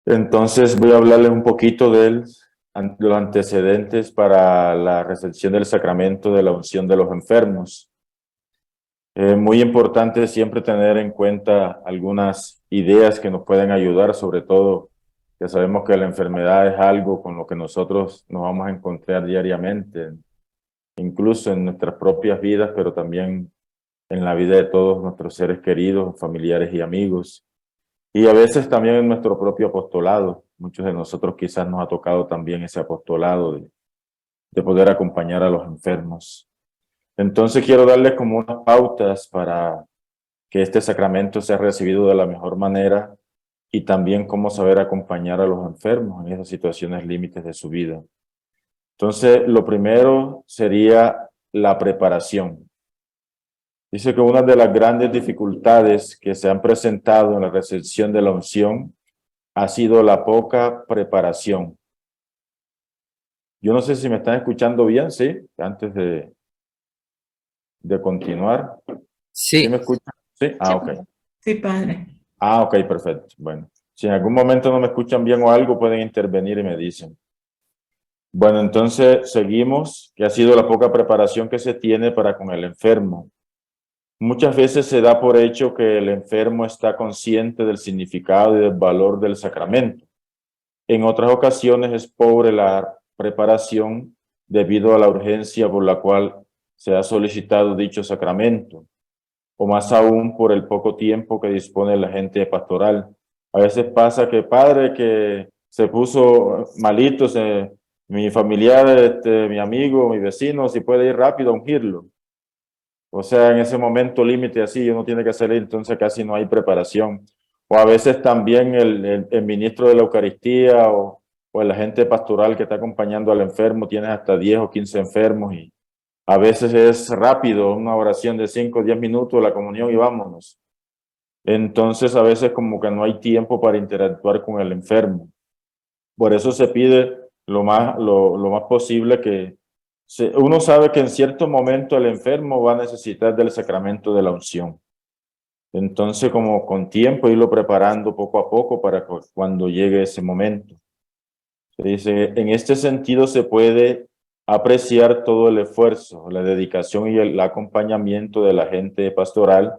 Entonces voy a hablarles un poquito de los antecedentes para la recepción del sacramento de la unción de los enfermos. Muy importante siempre tener en cuenta algunas ideas que nos pueden ayudar, sobre todo que sabemos que la enfermedad es algo con lo que nosotros nos vamos a encontrar diariamente, incluso en nuestras propias vidas, pero también en la vida de todos nuestros seres queridos, familiares y amigos. Y a veces también en nuestro propio apostolado. Muchos de nosotros quizás nos ha tocado también ese apostolado de poder acompañar a los enfermos. Entonces quiero darles como unas pautas para que este sacramento sea recibido de la mejor manera y también cómo saber acompañar a los enfermos en esas situaciones límites de su vida. Entonces, lo primero sería la preparación. Dice que una de las grandes dificultades que se han presentado en la recepción de la unción ha sido la poca preparación. Yo no sé si me están escuchando bien, ¿sí? Antes de continuar. ¿Sí me Sí, escuchan? Sí. Sí, Ok. sí, padre. Ok, perfecto. Bueno, si en algún momento no me escuchan bien o algo, pueden intervenir y me dicen. Bueno, entonces seguimos, que ha sido la poca preparación que se tiene para con el enfermo. Muchas veces se da por hecho que el enfermo está consciente del significado y del valor del sacramento. En otras ocasiones es pobre la preparación debido a la urgencia por la cual se ha solicitado dicho sacramento, o más aún por el poco tiempo que dispone la gente pastoral. A veces pasa que padre que se puso malito, mi familiar, mi amigo, mi vecino, si puede ir rápido a ungirlo. O sea, en ese momento límite así, uno tiene que hacer, entonces casi no hay preparación. O a veces también el ministro de la Eucaristía o el agente pastoral que está acompañando al enfermo, tiene hasta 10 o 15 enfermos y a veces es rápido, una oración de 5 o 10 minutos, la comunión y vámonos. Entonces a veces como que no hay tiempo para interactuar con el enfermo. Por eso se pide lo más posible que uno sabe que en cierto momento el enfermo va a necesitar del sacramento de la unción. Entonces, como con tiempo, irlo preparando poco a poco para cuando llegue ese momento. Se dice, en este sentido se puede apreciar todo el esfuerzo, la dedicación y el acompañamiento de la gente pastoral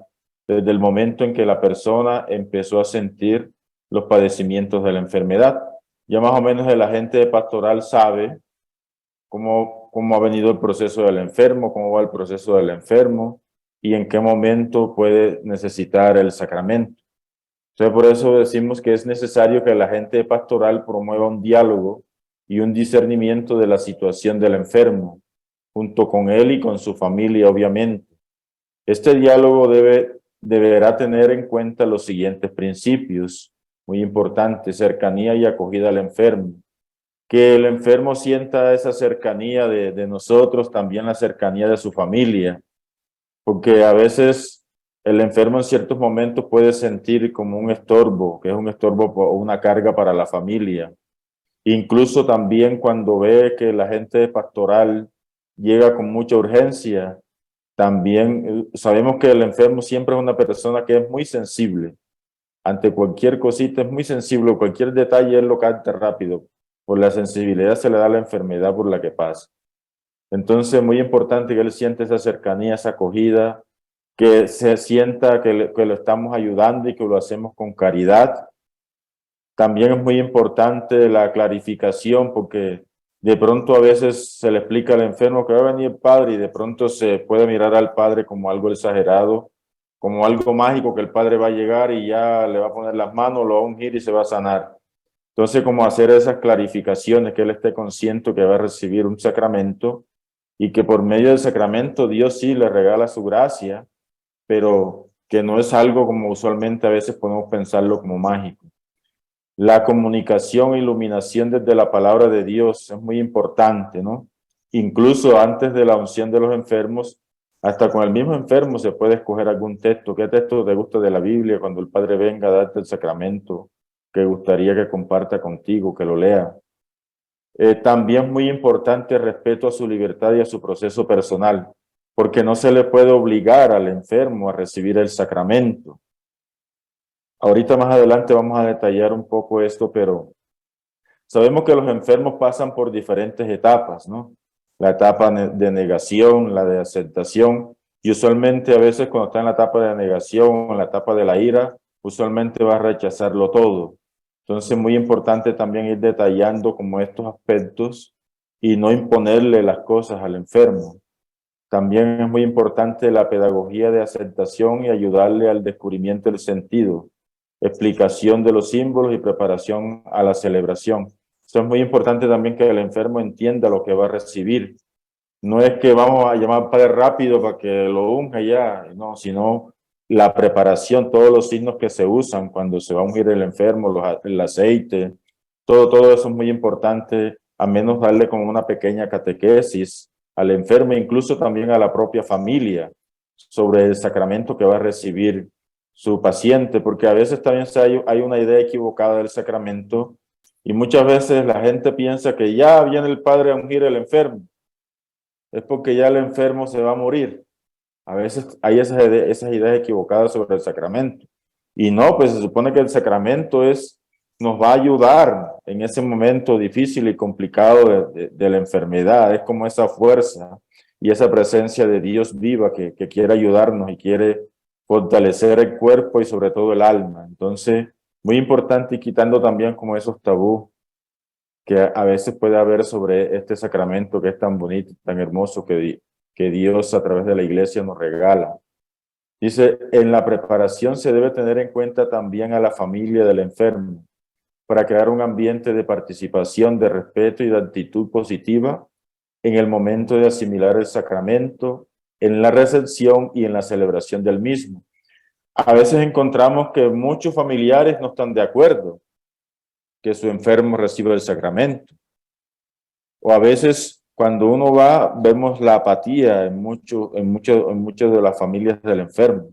desde el momento en que la persona empezó a sentir los padecimientos de la enfermedad. Ya más o menos el agente pastoral sabe cómo ha venido el proceso del enfermo, cómo va el proceso del enfermo y en qué momento puede necesitar el sacramento. Entonces, por eso decimos que es necesario que la gente pastoral promueva un diálogo y un discernimiento de la situación del enfermo, junto con él y con su familia, obviamente. Este diálogo deberá tener en cuenta los siguientes principios, muy importantes: cercanía y acogida al enfermo. Que el enfermo sienta esa cercanía de nosotros, también la cercanía de su familia, porque a veces el enfermo en ciertos momentos puede sentir como un estorbo, que es un estorbo o una carga para la familia. Incluso también cuando ve que la gente pastoral llega con mucha urgencia, también sabemos que el enfermo siempre es una persona que es muy sensible. Ante cualquier cosita es muy sensible, cualquier detalle él lo capta rápido. Por la sensibilidad se le da la enfermedad por la que pasa. Entonces, muy importante que él siente esa cercanía, esa acogida, que se sienta que lo estamos ayudando y que lo hacemos con caridad. También es muy importante la clarificación, porque de pronto a veces se le explica al enfermo que va a venir el padre y de pronto se puede mirar al padre como algo exagerado, como algo mágico, que el padre va a llegar y ya le va a poner las manos, lo va a ungir y se va a sanar. Entonces, como hacer esas clarificaciones, que él esté consciente que va a recibir un sacramento y que por medio del sacramento Dios sí le regala su gracia, pero que no es algo como usualmente a veces podemos pensarlo como mágico. La comunicación e iluminación desde la palabra de Dios es muy importante, ¿no? Incluso antes de la unción de los enfermos, hasta con el mismo enfermo se puede escoger algún texto. ¿Qué texto te gusta de la Biblia cuando el Padre venga a darte el sacramento que gustaría que comparta contigo, que lo lea? También muy importante el respeto a su libertad y a su proceso personal, porque no se le puede obligar al enfermo a recibir el sacramento. Ahorita más adelante vamos a detallar un poco esto, pero sabemos que los enfermos pasan por diferentes etapas, ¿no? La etapa de negación, la de aceptación, y usualmente a veces cuando está en la etapa de negación, en la etapa de la ira, usualmente va a rechazarlo todo. Entonces, muy importante también ir detallando como estos aspectos y no imponerle las cosas al enfermo. También es muy importante la pedagogía de aceptación y ayudarle al descubrimiento del sentido, explicación de los símbolos y preparación a la celebración. Eso es muy importante también que el enfermo entienda lo que va a recibir. No es que vamos a llamar al padre rápido para que lo unja ya, no, sino la preparación, todos los signos que se usan cuando se va a ungir el enfermo, el aceite, todo eso es muy importante, a menos darle como una pequeña catequesis al enfermo, incluso también a la propia familia, sobre el sacramento que va a recibir su paciente, porque a veces también hay una idea equivocada del sacramento y muchas veces la gente piensa que ya viene el padre a ungir al enfermo, es porque ya el enfermo se va a morir. A veces hay esas ideas equivocadas sobre el sacramento. Y no, pues se supone que el sacramento nos va a ayudar en ese momento difícil y complicado de la enfermedad. Es como esa fuerza y esa presencia de Dios viva que quiere ayudarnos y quiere fortalecer el cuerpo y sobre todo el alma. Entonces, muy importante y quitando también como esos tabús que a veces puede haber sobre este sacramento que es tan bonito, tan hermoso que Dios a través de la iglesia nos regala. Dice, en la preparación se debe tener en cuenta también a la familia del enfermo para crear un ambiente de participación, de respeto y de actitud positiva en el momento de asimilar el sacramento, en la recepción y en la celebración del mismo. A veces encontramos que muchos familiares no están de acuerdo que su enfermo reciba el sacramento. O a veces cuando uno va, vemos la apatía en muchas de las familias del enfermo.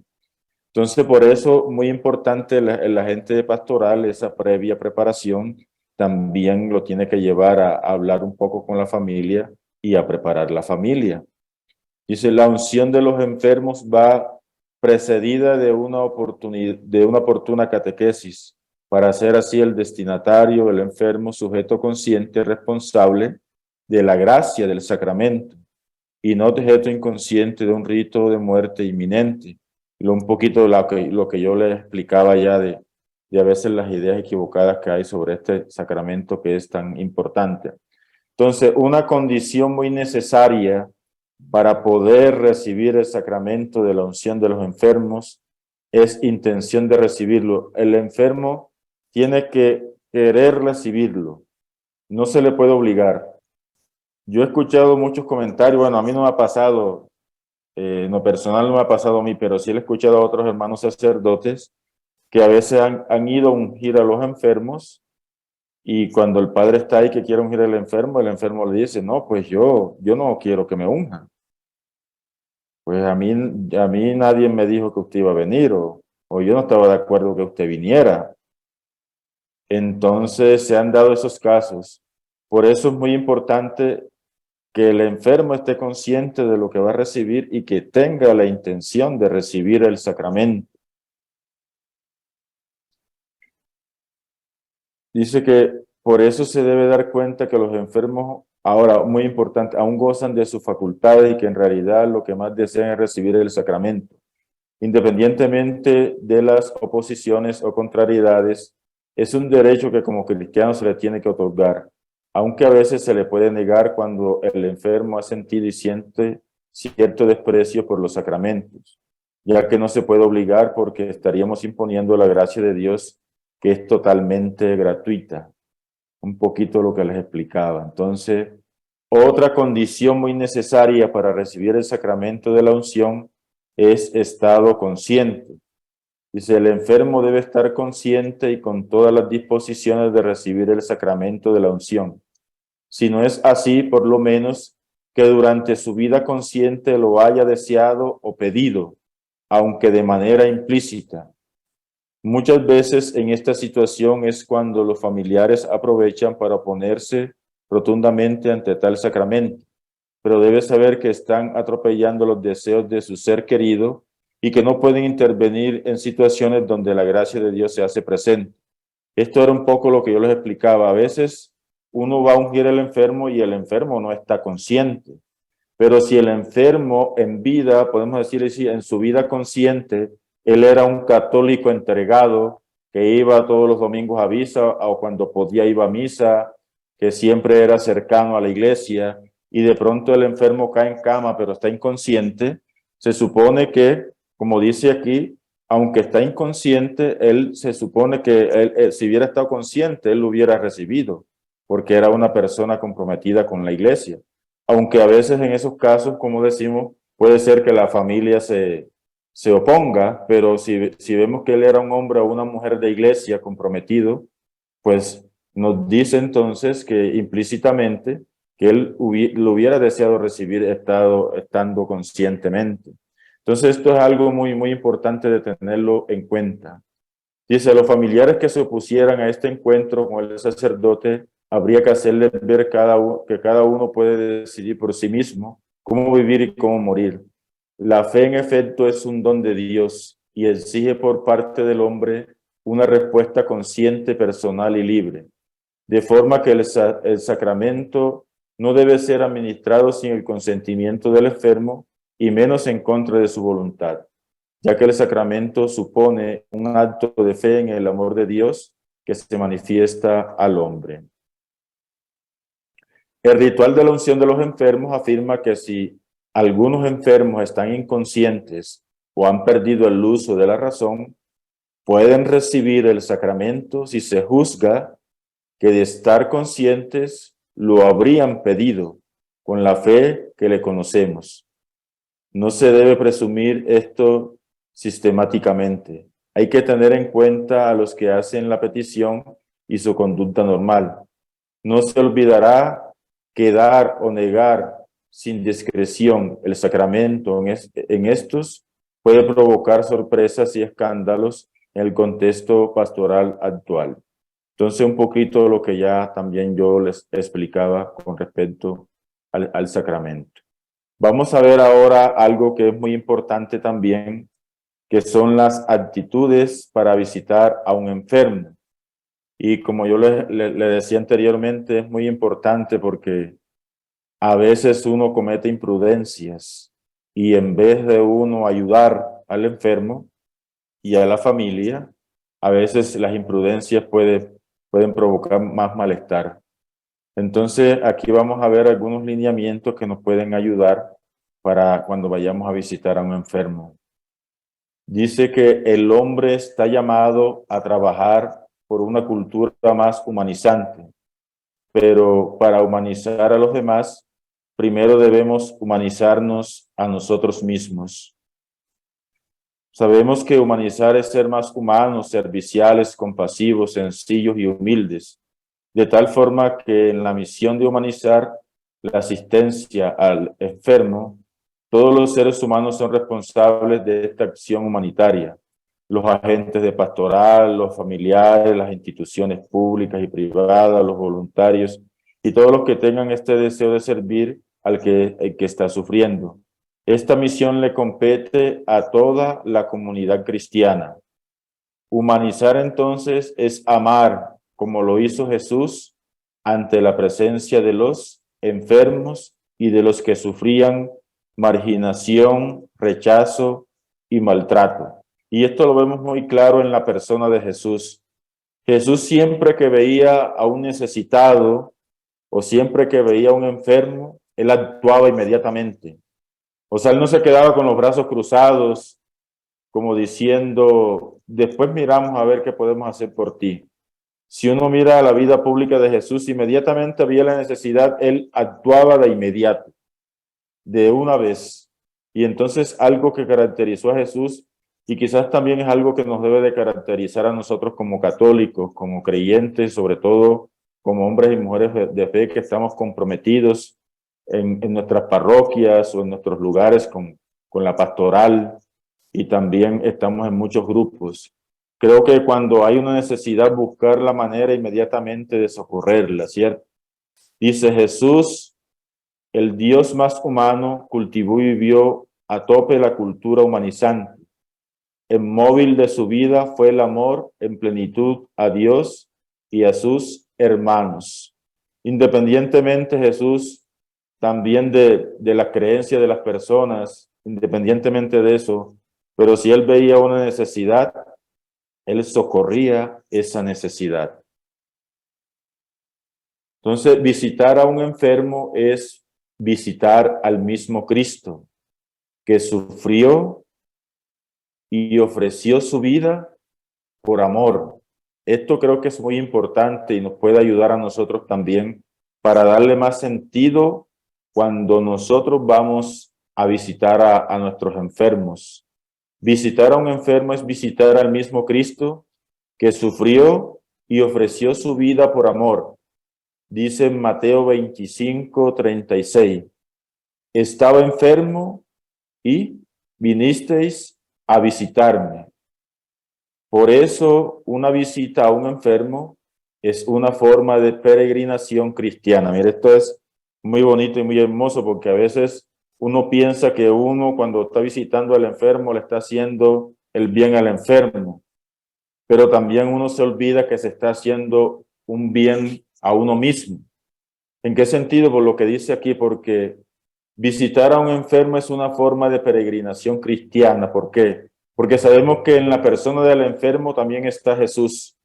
Entonces, por eso, muy importante el agente pastoral, esa previa preparación, también lo tiene que llevar a hablar un poco con la familia y a preparar la familia. Dice, la unción de los enfermos va precedida de de una oportuna catequesis, para hacer así el destinatario, el enfermo, sujeto consciente, responsable de la gracia del sacramento, y no sujeto inconsciente de un rito de muerte inminente. Un poquito de lo que yo les explicaba ya de a veces las ideas equivocadas que hay sobre este sacramento que es tan importante. Entonces, una condición muy necesaria para poder recibir el sacramento de la unción de los enfermos es intención de recibirlo. El enfermo tiene que querer recibirlo, no se le puede obligar. Yo he escuchado muchos comentarios, bueno, a mí no me ha pasado, en lo personal no me ha pasado a mí, pero sí he escuchado a otros hermanos sacerdotes que a veces han ido a ungir a los enfermos y cuando el padre está ahí que quiere ungir al enfermo, el enfermo le dice, no, pues yo no quiero que me unjan. Pues a mí nadie me dijo que usted iba a venir o yo no estaba de acuerdo que usted viniera. Entonces se han dado esos casos. Por eso es muy importante que el enfermo esté consciente de lo que va a recibir y que tenga la intención de recibir el sacramento. Dice que por eso se debe dar cuenta que los enfermos, ahora muy importante, aún gozan de sus facultades y que en realidad lo que más desean es recibir el sacramento. Independientemente de las oposiciones o contrariedades, es un derecho que como cristiano se le tiene que otorgar, aunque a veces se le puede negar cuando el enfermo ha sentido y siente cierto desprecio por los sacramentos, ya que no se puede obligar porque estaríamos imponiendo la gracia de Dios que es totalmente gratuita. Un poquito lo que les explicaba. Entonces, otra condición muy necesaria para recibir el sacramento de la unción es estado consciente. Dice, el enfermo debe estar consciente y con todas las disposiciones de recibir el sacramento de la unción. Si no es así, por lo menos que durante su vida consciente lo haya deseado o pedido, aunque de manera implícita. Muchas veces en esta situación es cuando los familiares aprovechan para oponerse rotundamente ante tal sacramento, pero debe saber que están atropellando los deseos de su ser querido y que no pueden intervenir en situaciones donde la gracia de Dios se hace presente. Esto era un poco lo que yo les explicaba. A veces uno va a ungir al enfermo y el enfermo no está consciente. Pero si el enfermo en vida, podemos decir así, en su vida consciente, él era un católico entregado, que iba todos los domingos a misa o cuando podía iba a misa, que siempre era cercano a la iglesia, y de pronto el enfermo cae en cama, pero está inconsciente, se supone que, como dice aquí, aunque está inconsciente, él se supone que si hubiera estado consciente, él lo hubiera recibido, porque era una persona comprometida con la iglesia. Aunque a veces en esos casos, como decimos, puede ser que la familia se oponga, pero si vemos que él era un hombre o una mujer de iglesia comprometido, pues nos dice entonces que implícitamente que él lo hubiera deseado recibir estando conscientemente. Entonces esto es algo muy, muy importante de tenerlo en cuenta. Dice, los familiares que se opusieran a este encuentro con el sacerdote, habría que hacerles ver que cada uno puede decidir por sí mismo cómo vivir y cómo morir. La fe, en efecto, es un don de Dios y exige por parte del hombre una respuesta consciente, personal y libre, de forma que el sacramento no debe ser administrado sin el consentimiento del enfermo y menos en contra de su voluntad, ya que el sacramento supone un acto de fe en el amor de Dios que se manifiesta al hombre. El ritual de la unción de los enfermos afirma que si algunos enfermos están inconscientes o han perdido el uso de la razón, pueden recibir el sacramento si se juzga que de estar conscientes lo habrían pedido con la fe que le conocemos. No se debe presumir esto sistemáticamente. Hay que tener en cuenta a los que hacen la petición y su conducta normal. No se olvidará que dar o negar sin discreción el sacramento en estos puede provocar sorpresas y escándalos en el contexto pastoral actual. Entonces, un poquito lo que ya también yo les explicaba con respecto al sacramento. Vamos a ver ahora algo que es muy importante también, que son las actitudes para visitar a un enfermo. Y como yo le decía anteriormente, es muy importante porque a veces uno comete imprudencias y en vez de uno ayudar al enfermo y a la familia, a veces las imprudencias pueden provocar más malestar. Entonces, aquí vamos a ver algunos lineamientos que nos pueden ayudar para cuando vayamos a visitar a un enfermo. Dice que el hombre está llamado a trabajar por una cultura más humanizante, pero para humanizar a los demás, primero debemos humanizarnos a nosotros mismos. Sabemos que humanizar es ser más humanos, serviciales, compasivos, sencillos y humildes, de tal forma que en la misión de humanizar la asistencia al enfermo, todos los seres humanos son responsables de esta acción humanitaria. Los agentes de pastoral, los familiares, las instituciones públicas y privadas, los voluntarios y todos los que tengan este deseo de servir al que está sufriendo. Esta misión le compete a toda la comunidad cristiana. Humanizar entonces es amar, como lo hizo Jesús, ante la presencia de los enfermos y de los que sufrían marginación, rechazo y maltrato. Y esto lo vemos muy claro en la persona de Jesús. Jesús siempre que veía a un necesitado o siempre que veía a un enfermo, él actuaba inmediatamente. O sea, él no se quedaba con los brazos cruzados, como diciendo, después miramos a ver qué podemos hacer por ti. Si uno mira la vida pública de Jesús, inmediatamente había la necesidad, él actuaba de inmediato, de una vez. Y entonces algo que caracterizó a Jesús y quizás también es algo que nos debe de caracterizar a nosotros como católicos, como creyentes, sobre todo como hombres y mujeres de fe que estamos comprometidos en nuestras parroquias o en nuestros lugares con la pastoral y también estamos en muchos grupos. Creo que cuando hay una necesidad, buscar la manera inmediatamente de socorrerla, ¿cierto? Dice Jesús, el Dios más humano, cultivó y vivió a tope la cultura humanizante. móvil de su vida fue el amor en plenitud a Dios y a sus hermanos. Independientemente Jesús también de la creencia de las personas, independientemente de eso, pero si él veía una necesidad, él socorría esa necesidad. Entonces, visitar a un enfermo es visitar al mismo Cristo, que sufrió y ofreció su vida por amor. Esto creo que es muy importante y nos puede ayudar a nosotros también para darle más sentido cuando nosotros vamos a visitar a nuestros enfermos. Visitar a un enfermo es visitar al mismo Cristo que sufrió y ofreció su vida por amor. Dice en Mateo 25:36, estaba enfermo y vinisteis a visitarme. Por eso, una visita a un enfermo es una forma de peregrinación cristiana. Mire, esto es muy bonito y muy hermoso porque a veces uno piensa que uno cuando está visitando al enfermo le está haciendo el bien al enfermo, pero también uno se olvida que se está haciendo un bien a uno mismo. ¿En qué sentido? Por lo que dice aquí, porque visitar a un enfermo es una forma de peregrinación cristiana. ¿Por qué? Porque sabemos que en la persona del enfermo también está Jesús.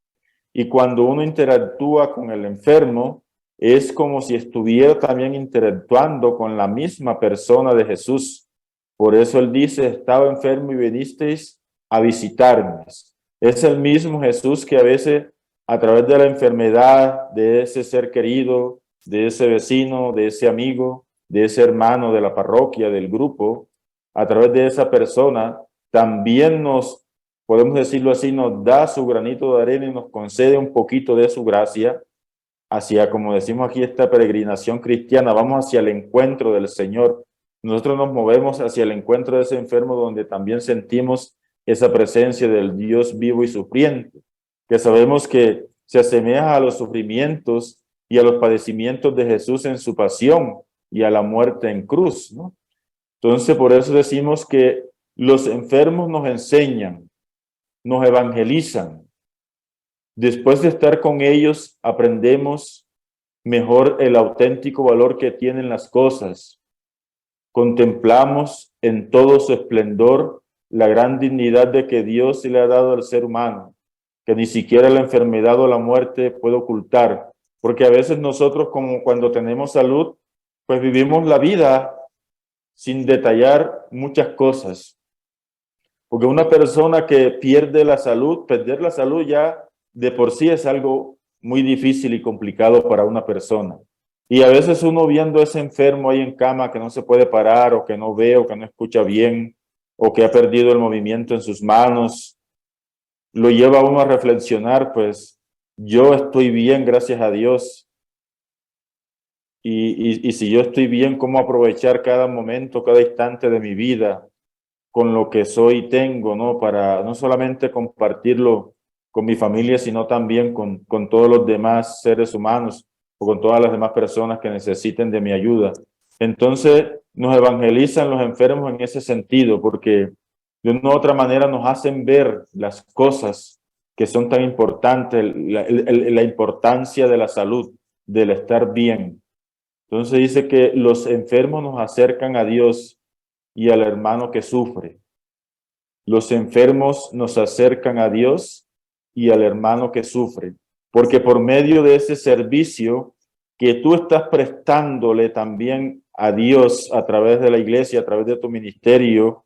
Y cuando uno interactúa con el enfermo, es como si estuviera también interactuando con la misma persona de Jesús. Por eso él dice, estaba enfermo y vinisteis a visitarme. Es el mismo Jesús que a veces a través de la enfermedad de ese ser querido, de ese vecino, de ese amigo, de ese hermano de la parroquia, del grupo, a través de esa persona, también nos, podemos decirlo así, nos da su granito de arena y nos concede un poquito de su gracia hacia, como decimos aquí, esta peregrinación cristiana. Vamos hacia el encuentro del Señor. Nosotros nos movemos hacia el encuentro de ese enfermo donde también sentimos esa presencia del Dios vivo y sufriente, que sabemos que se asemeja a los sufrimientos y a los padecimientos de Jesús en su pasión y a la muerte en cruz, ¿no? Entonces, por eso decimos que los enfermos nos enseñan, nos evangelizan. Después de estar con ellos, aprendemos mejor el auténtico valor que tienen las cosas. Contemplamos en todo su esplendor la gran dignidad de que Dios le ha dado al ser humano, que ni siquiera la enfermedad o la muerte puede ocultar, porque a veces nosotros, como cuando tenemos salud, pues vivimos la vida sin detallar muchas cosas. Porque una persona que pierde la salud, perder la salud ya de por sí es algo muy difícil y complicado para una persona. Y a veces uno viendo a ese enfermo ahí en cama que no se puede parar o que no ve o que no escucha bien o que ha perdido el movimiento en sus manos, lo lleva a uno a reflexionar, pues yo estoy bien, gracias a Dios. Y si yo estoy bien, ¿cómo aprovechar cada momento, cada instante de mi vida con lo que soy y tengo, ¿no? Para no solamente compartirlo con mi familia, sino también con todos los demás seres humanos o con todas las demás personas que necesiten de mi ayuda. Entonces, nos evangelizan los enfermos en ese sentido, porque de una u otra manera nos hacen ver las cosas que son tan importantes, la importancia de la salud, del estar bien. Entonces dice que los enfermos nos acercan a Dios y al hermano que sufre. Los enfermos nos acercan a Dios y al hermano que sufre, porque por medio de ese servicio que tú estás prestándole también a Dios a través de la iglesia, a través de tu ministerio,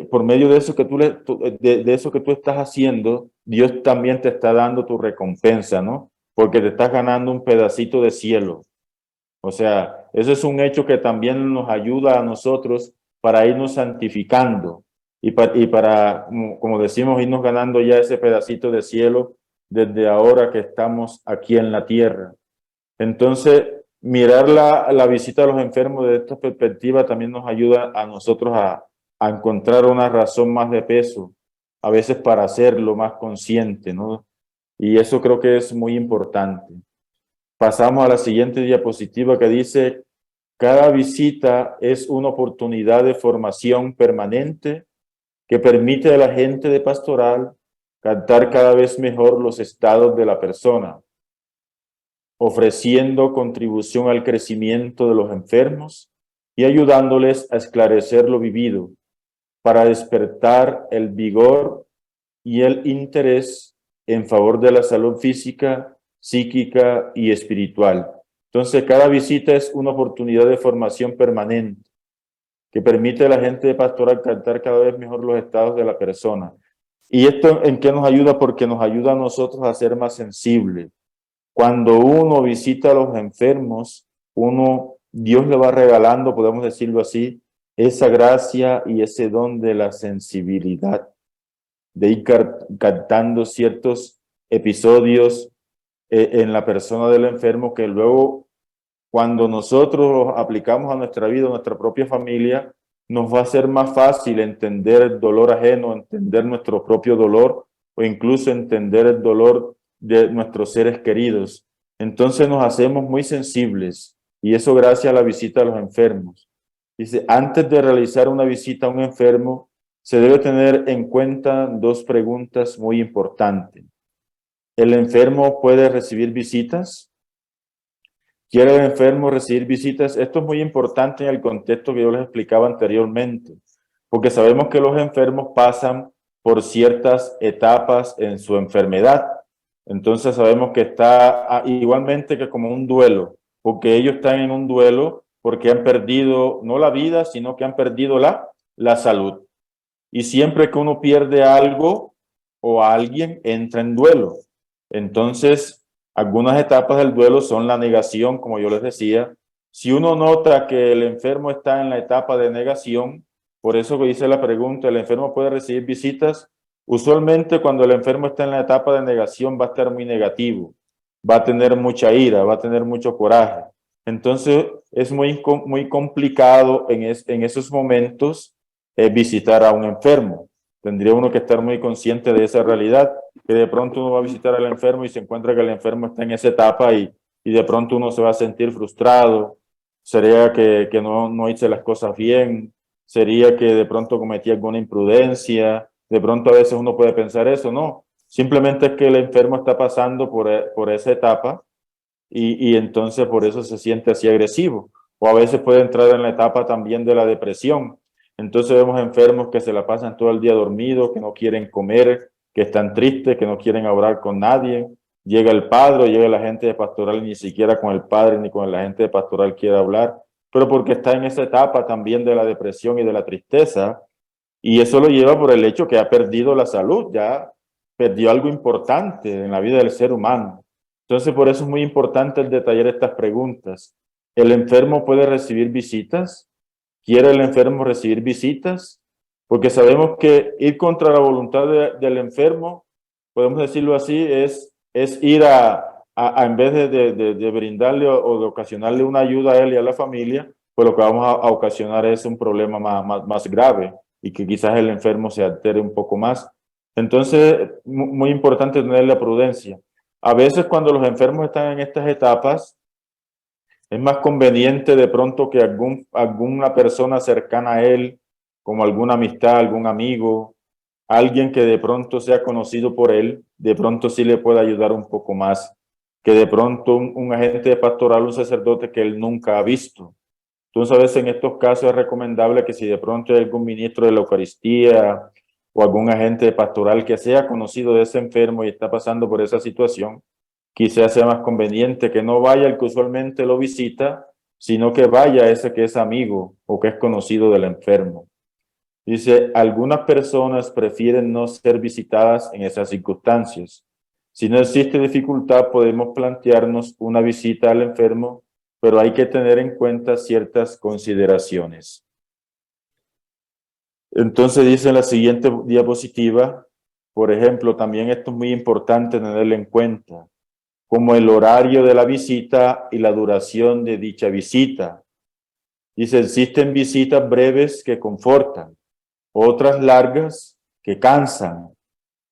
por medio de eso que de eso que tú estás haciendo, Dios también te está dando tu recompensa, ¿no? Porque te estás ganando un pedacito de cielo. O sea, eso es un hecho que también nos ayuda a nosotros para irnos santificando y para, como decimos, irnos ganando ya ese pedacito de cielo desde ahora que estamos aquí en la tierra. Entonces, mirar la visita a los enfermos de esta perspectiva también nos ayuda a nosotros a encontrar una razón más de peso, a veces para hacerlo más consciente, ¿no? Y eso creo que es muy importante. Pasamos a la siguiente diapositiva que dice, cada visita es una oportunidad de formación permanente que permite a la gente de pastoral captar cada vez mejor los estados de la persona, ofreciendo contribución al crecimiento de los enfermos y ayudándoles a esclarecer lo vivido para despertar el vigor y el interés en favor de la salud física, psíquica y espiritual. Entonces, cada visita es una oportunidad de formación permanente que permite a la gente de pastoral captar cada vez mejor los estados de la persona. ¿Y esto en qué nos ayuda? Porque nos ayuda a nosotros a ser más sensibles. Cuando uno visita a los enfermos, Dios le va regalando, podemos decirlo así, esa gracia y ese don de la sensibilidad, de ir captando ciertos episodios en la persona del enfermo que luego, cuando nosotros los aplicamos a nuestra vida, a nuestra propia familia, nos va a ser más fácil entender el dolor ajeno, entender nuestro propio dolor o incluso entender el dolor de nuestros seres queridos. Entonces nos hacemos muy sensibles y eso gracias a la visita a los enfermos. Dice, antes de realizar una visita a un enfermo, se debe tener en cuenta dos preguntas muy importantes. ¿El enfermo puede recibir visitas? ¿Quiere el enfermo recibir visitas? Esto es muy importante en el contexto que yo les explicaba anteriormente, porque sabemos que los enfermos pasan por ciertas etapas en su enfermedad. Entonces sabemos que está igualmente que como un duelo, porque ellos están en un duelo porque han perdido no la vida, sino que han perdido la salud. Y siempre que uno pierde algo o a alguien, entra en duelo. Entonces, algunas etapas del duelo son la negación, como yo les decía. Si uno nota que el enfermo está en la etapa de negación, por eso que dice la pregunta, ¿el enfermo puede recibir visitas? Usualmente cuando el enfermo está en la etapa de negación va a estar muy negativo, va a tener mucha ira, va a tener mucho coraje. Entonces es muy complicado en esos momentos visitar a un enfermo. Tendría uno que estar muy consciente de esa realidad, que de pronto uno va a visitar al enfermo y se encuentra que el enfermo está en esa etapa y de pronto uno se va a sentir frustrado, sería que no hice las cosas bien, sería que de pronto cometí alguna imprudencia, de pronto a veces uno puede pensar eso, no, simplemente es que el enfermo está pasando por esa etapa y entonces por eso se siente así agresivo, o a veces puede entrar en la etapa también de la depresión. Entonces vemos enfermos que se la pasan todo el día dormidos, que no quieren comer, que están tristes, que no quieren hablar con nadie. Llega el padre, llega la gente de pastoral y ni siquiera con el padre ni con la gente de pastoral quiere hablar, pero porque está en esa etapa también de la depresión y de la tristeza, y eso lo lleva por el hecho que ha perdido la salud, ya perdió algo importante en la vida del ser humano. Entonces por eso es muy importante el detallar estas preguntas. ¿El enfermo puede recibir visitas? ¿Quiere el enfermo recibir visitas? Porque sabemos que ir contra la voluntad del enfermo, podemos decirlo así, es ir en vez de brindarle o de ocasionarle una ayuda a él y a la familia, pues lo que vamos a ocasionar es un problema más grave y que quizás el enfermo se altere un poco más. Entonces, muy importante tener la prudencia. A veces cuando los enfermos están en estas etapas, es más conveniente de pronto que alguna persona cercana a él, como alguna amistad, algún amigo, alguien que de pronto sea conocido por él, de pronto sí le pueda ayudar un poco más, que de pronto un agente pastoral, un sacerdote que él nunca ha visto. Entonces, a veces en estos casos es recomendable que si de pronto hay algún ministro de la Eucaristía o algún agente pastoral que sea conocido de ese enfermo y está pasando por esa situación, quizás sea más conveniente que no vaya el que usualmente lo visita, sino que vaya ese que es amigo o que es conocido del enfermo. Dice, algunas personas prefieren no ser visitadas en esas circunstancias. Si no existe dificultad, podemos plantearnos una visita al enfermo, pero hay que tener en cuenta ciertas consideraciones. Entonces dice en la siguiente diapositiva, por ejemplo, también esto es muy importante tenerlo en cuenta, como el horario de la visita y la duración de dicha visita. Dice, existen visitas breves que confortan, otras largas que cansan,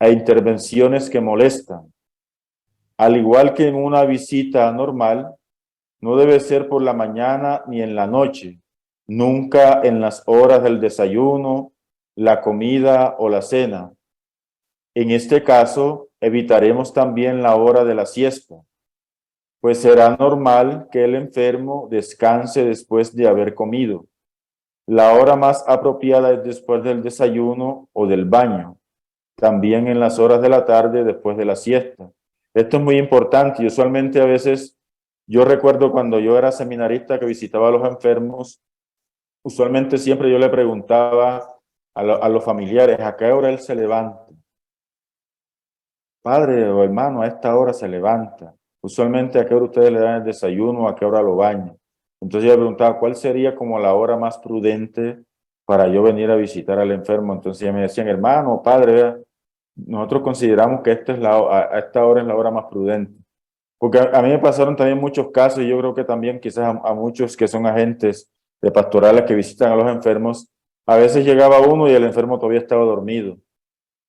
e intervenciones que molestan. Al igual que en una visita normal, no debe ser por la mañana ni en la noche, nunca en las horas del desayuno, la comida o la cena. En este caso, evitaremos también la hora de la siesta, pues será normal que el enfermo descanse después de haber comido. La hora más apropiada es después del desayuno o del baño, también en las horas de la tarde después de la siesta. Esto es muy importante y usualmente a veces yo recuerdo cuando yo era seminarista que visitaba a los enfermos, usualmente siempre yo le preguntaba a los familiares a qué hora él se levanta. Padre o hermano, a esta hora se levanta. Usualmente a qué hora ustedes le dan el desayuno, a qué hora lo bañan. Entonces yo le preguntaba cuál sería como la hora más prudente para yo venir a visitar al enfermo. Entonces ya me decían, hermano, padre, vea, nosotros consideramos que esta es a esta hora es la hora más prudente. Porque a mí me pasaron también muchos casos y yo creo que también quizás a muchos que son agentes de pastorales que visitan a los enfermos, a veces llegaba uno y el enfermo todavía estaba dormido.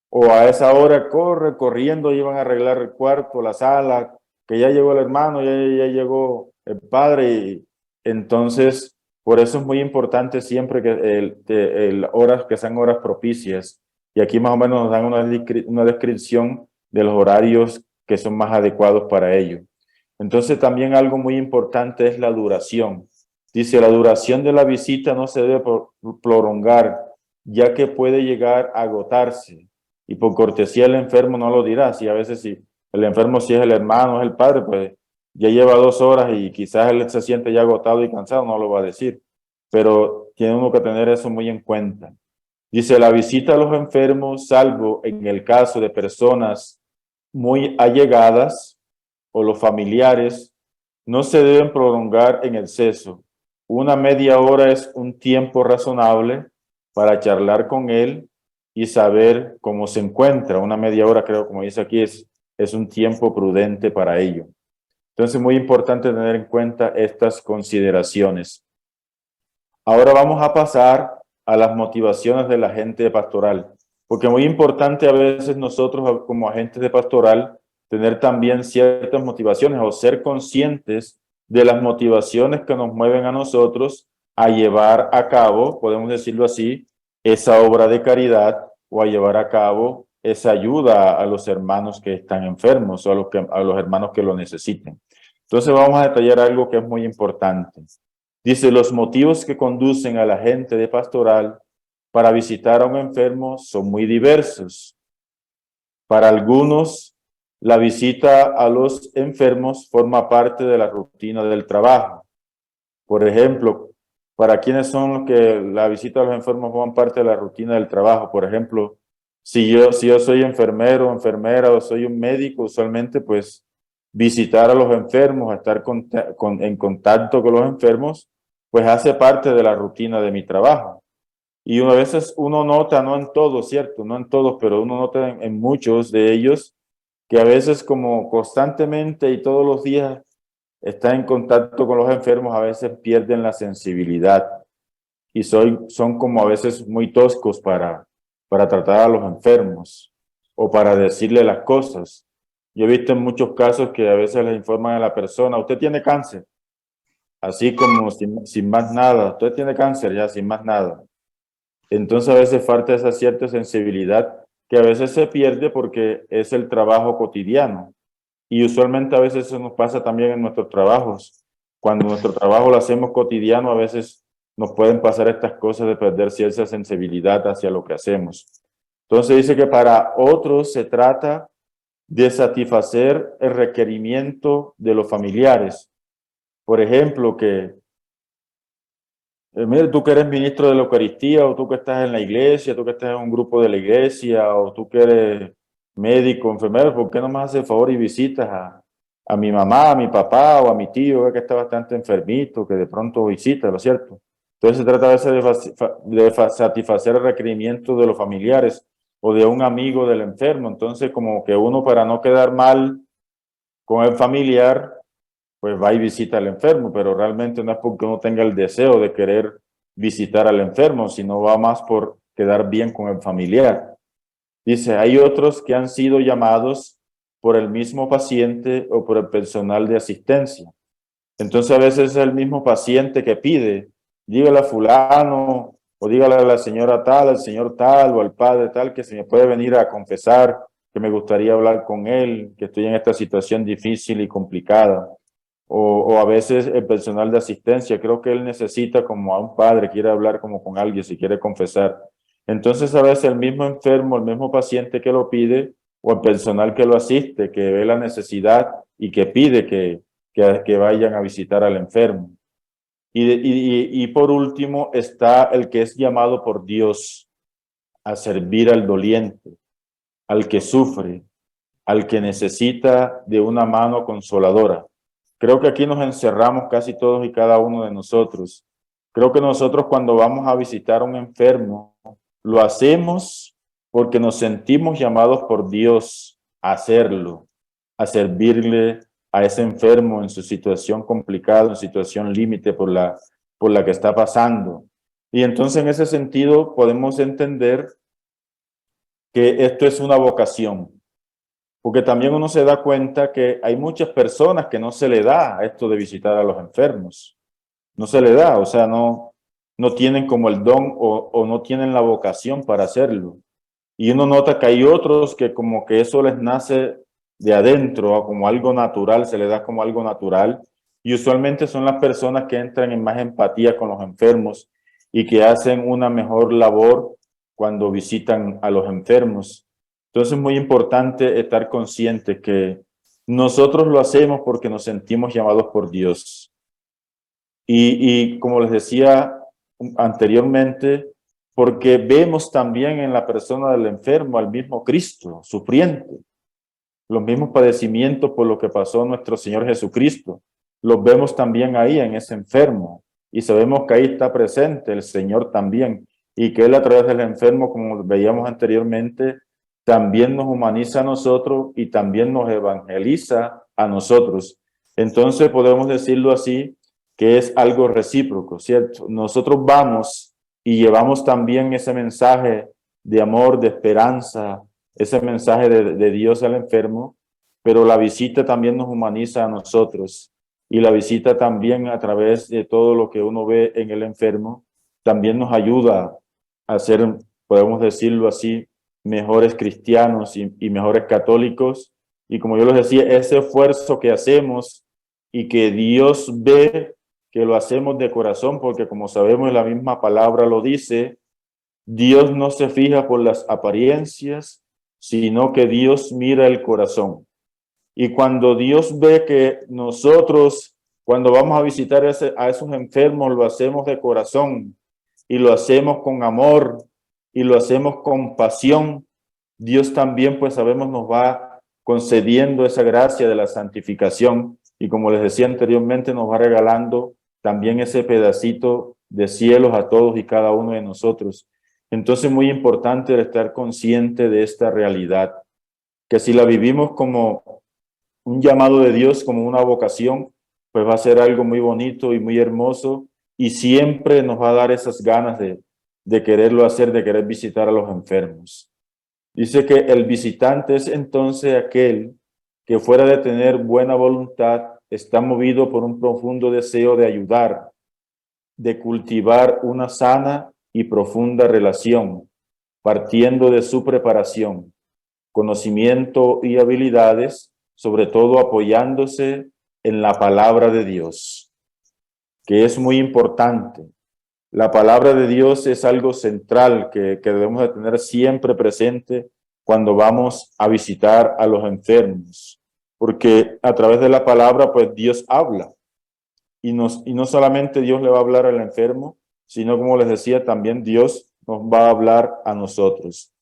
O a esa hora corriendo, iban a arreglar el cuarto, la sala, que ya llegó el hermano, ya llegó el padre. Y entonces, por eso es muy importante siempre que horas que sean horas propicias. Y aquí más o menos nos dan una descripción de los horarios que son más adecuados para ello. Entonces, también algo muy importante es la duración. Dice, la duración de la visita no se debe prolongar, ya que puede llegar a agotarse. Y por cortesía el enfermo no lo dirá. Si a veces si el enfermo si es el hermano, es el padre, pues ya lleva 2 horas y quizás él se siente ya agotado y cansado, no lo va a decir. Pero tiene uno que tener eso muy en cuenta. Dice, la visita a los enfermos, salvo en el caso de personas muy allegadas o los familiares, no se deben prolongar en exceso. Una media hora es un tiempo razonable para charlar con él y saber cómo se encuentra. Una media hora, creo, como dice aquí, es un tiempo prudente para ello. Entonces, muy importante tener en cuenta estas consideraciones. Ahora vamos a pasar a las motivaciones del agente pastoral, porque es muy importante a veces nosotros como agentes de pastoral tener también ciertas motivaciones o ser conscientes de las motivaciones que nos mueven a nosotros a llevar a cabo, podemos decirlo así, esa obra de caridad o a llevar a cabo esa ayuda a los hermanos que están enfermos o a los hermanos que lo necesiten. Entonces vamos a detallar algo que es muy importante. Dice, los motivos que conducen a la gente de pastoral para visitar a un enfermo son muy diversos. Para algunos, la visita a los enfermos forma parte de la rutina del trabajo. Por ejemplo, para quienes son los que la visita a los enfermos forman parte de la rutina del trabajo. Por ejemplo, si yo soy enfermero o enfermera o soy un médico, usualmente pues visitar a los enfermos, estar en contacto con los enfermos, pues hace parte de la rutina de mi trabajo. Y a veces uno nota, no en todos, ¿cierto? No en todos, pero uno nota en muchos de ellos que a veces como constantemente y todos los días está en contacto con los enfermos, a veces pierden la sensibilidad y son como a veces muy toscos para tratar a los enfermos o para decirle las cosas. Yo he visto en muchos casos que a veces les informan a la persona, usted tiene cáncer, así como sin más nada, usted tiene cáncer ya sin más nada. Entonces a veces falta esa cierta sensibilidad que a veces se pierde porque es el trabajo cotidiano. Y usualmente a veces eso nos pasa también en nuestros trabajos. Cuando nuestro trabajo lo hacemos cotidiano, a veces nos pueden pasar estas cosas de perder cierta sensibilidad hacia lo que hacemos. Entonces dice que para otros se trata de satisfacer el requerimiento de los familiares. Por ejemplo, mire, tú que eres ministro de la Eucaristía, o tú que estás en la iglesia, tú que estás en un grupo de la iglesia, o tú que eres médico, enfermero, ¿por qué no me haces el favor y visitas a mi mamá, a mi papá o a mi tío que está bastante enfermito, que de pronto visita, ¿no es cierto? Entonces se trata a veces de satisfacer el requerimiento de los familiares o de un amigo del enfermo. Entonces como que uno para no quedar mal con el familiar, pues va y visita al enfermo, pero realmente no es porque uno tenga el deseo de querer visitar al enfermo, sino va más por quedar bien con el familiar. Dice, hay otros que han sido llamados por el mismo paciente o por el personal de asistencia. Entonces a veces es el mismo paciente que pide, dígale a fulano o dígale a la señora tal, al señor tal o al padre tal que se me puede venir a confesar, que me gustaría hablar con él, que estoy en esta situación difícil y complicada. O a veces el personal de asistencia, creo que él necesita como a un padre, quiere hablar como con alguien, si quiere confesar. Entonces a veces el mismo enfermo, el mismo paciente que lo pide, o el personal que lo asiste, que ve la necesidad y que pide que vayan a visitar al enfermo. Y por último está el que es llamado por Dios a servir al doliente, al que sufre, al que necesita de una mano consoladora. Creo que aquí nos encerramos casi todos y cada uno de nosotros. Creo que nosotros cuando vamos a visitar a un enfermo, lo hacemos porque nos sentimos llamados por Dios a hacerlo, a servirle a ese enfermo en su situación complicada, en situación límite por la que está pasando. Y entonces en ese sentido podemos entender que esto es una vocación, porque también uno se da cuenta que hay muchas personas que no se le da esto de visitar a los enfermos. No se le da, o sea, no tienen como el don o no tienen la vocación para hacerlo. Y uno nota que hay otros que como que eso les nace de adentro, o como algo natural, se les da como algo natural. Y usualmente son las personas que entran en más empatía con los enfermos y que hacen una mejor labor cuando visitan a los enfermos. Entonces es muy importante estar consciente que nosotros lo hacemos porque nos sentimos llamados por Dios. Y como les decía anteriormente, porque vemos también en la persona del enfermo al mismo Cristo, sufriente, los mismos padecimientos por lo que pasó nuestro Señor Jesucristo. Los vemos también ahí en ese enfermo y sabemos que ahí está presente el Señor también y que Él a través del enfermo, como veíamos anteriormente, también nos humaniza a nosotros y también nos evangeliza a nosotros. Entonces podemos decirlo así, que es algo recíproco, ¿cierto? Nosotros vamos y llevamos también ese mensaje de amor, de esperanza, ese mensaje de Dios al enfermo, pero la visita también nos humaniza a nosotros y la visita también a través de todo lo que uno ve en el enfermo, también nos ayuda a ser, podemos decirlo así, mejores cristianos y mejores católicos. Y como yo les decía, ese esfuerzo que hacemos y que Dios ve que lo hacemos de corazón, porque como sabemos la misma palabra lo dice, Dios no se fija por las apariencias, sino que Dios mira el corazón. Y cuando Dios ve que nosotros, cuando vamos a visitar a esos enfermos, lo hacemos de corazón y lo hacemos con amor y lo hacemos con pasión, Dios también, pues sabemos, nos va concediendo esa gracia de la santificación y como les decía anteriormente, nos va regalando también ese pedacito de cielos a todos y cada uno de nosotros. Entonces, muy importante estar consciente de esta realidad, que si la vivimos como un llamado de Dios, como una vocación, pues va a ser algo muy bonito y muy hermoso y siempre nos va a dar esas ganas de quererlo hacer, de querer visitar a los enfermos. Dice que el visitante es entonces aquel que fuera de tener buena voluntad, está movido por un profundo deseo de ayudar, de cultivar una sana y profunda relación, partiendo de su preparación, conocimiento y habilidades, sobre todo apoyándose en la palabra de Dios, que es muy importante. La palabra de Dios es algo central que debemos de tener siempre presente cuando vamos a visitar a los enfermos, porque a través de la palabra, pues Dios habla. Y no solamente Dios le va a hablar al enfermo, sino como les decía, también Dios nos va a hablar a nosotros.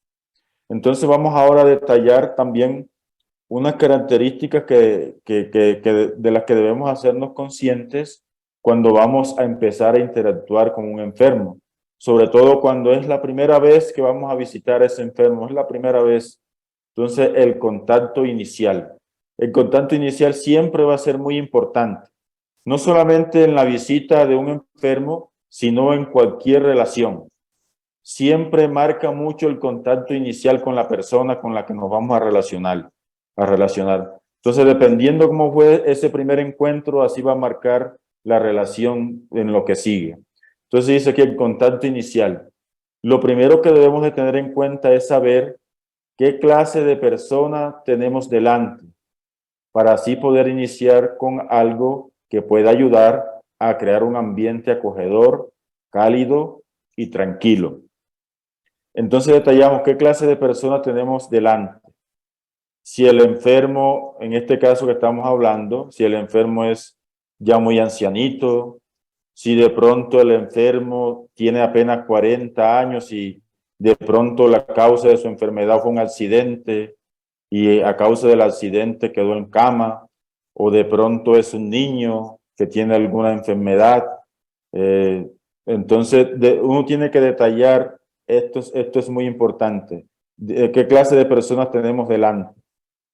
Entonces vamos ahora a detallar también unas características de las que debemos hacernos conscientes cuando vamos a empezar a interactuar con un enfermo, sobre todo cuando es la primera vez que vamos a visitar a ese enfermo, es la primera vez. Entonces el contacto inicial. El contacto inicial siempre va a ser muy importante, no solamente en la visita de un enfermo, sino en cualquier relación. Siempre marca mucho el contacto inicial con la persona con la que nos vamos a relacionar. Entonces, dependiendo cómo fue ese primer encuentro, así va a marcar la relación en lo que sigue. Entonces dice aquí el contacto inicial. Lo primero que debemos de tener en cuenta es saber qué clase de persona tenemos delante, para así poder iniciar con algo que pueda ayudar a crear un ambiente acogedor, cálido y tranquilo. Entonces detallamos qué clase de persona tenemos delante. Si el enfermo, en este caso que estamos hablando, si el enfermo es ya muy ancianito, si de pronto el enfermo tiene apenas 40 años y de pronto la causa de su enfermedad fue un accidente y a causa del accidente quedó en cama, o de pronto es un niño que tiene alguna enfermedad. Eh, entonces, uno tiene que detallar, esto es muy importante, qué clase de personas tenemos delante,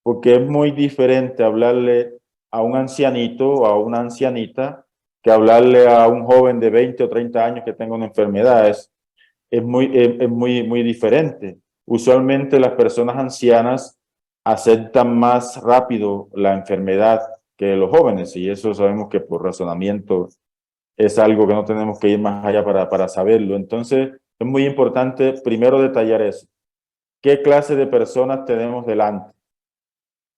porque es muy diferente hablarle a un ancianito o a una ancianita que hablarle a un joven de 20 o 30 años que tenga una enfermedad. Es muy diferente. Usualmente las personas ancianas aceptan más rápido la enfermedad que los jóvenes, y eso sabemos que por razonamiento es algo que no tenemos que ir más allá para saberlo. Entonces, es muy importante primero detallar eso. ¿Qué clase de personas tenemos delante?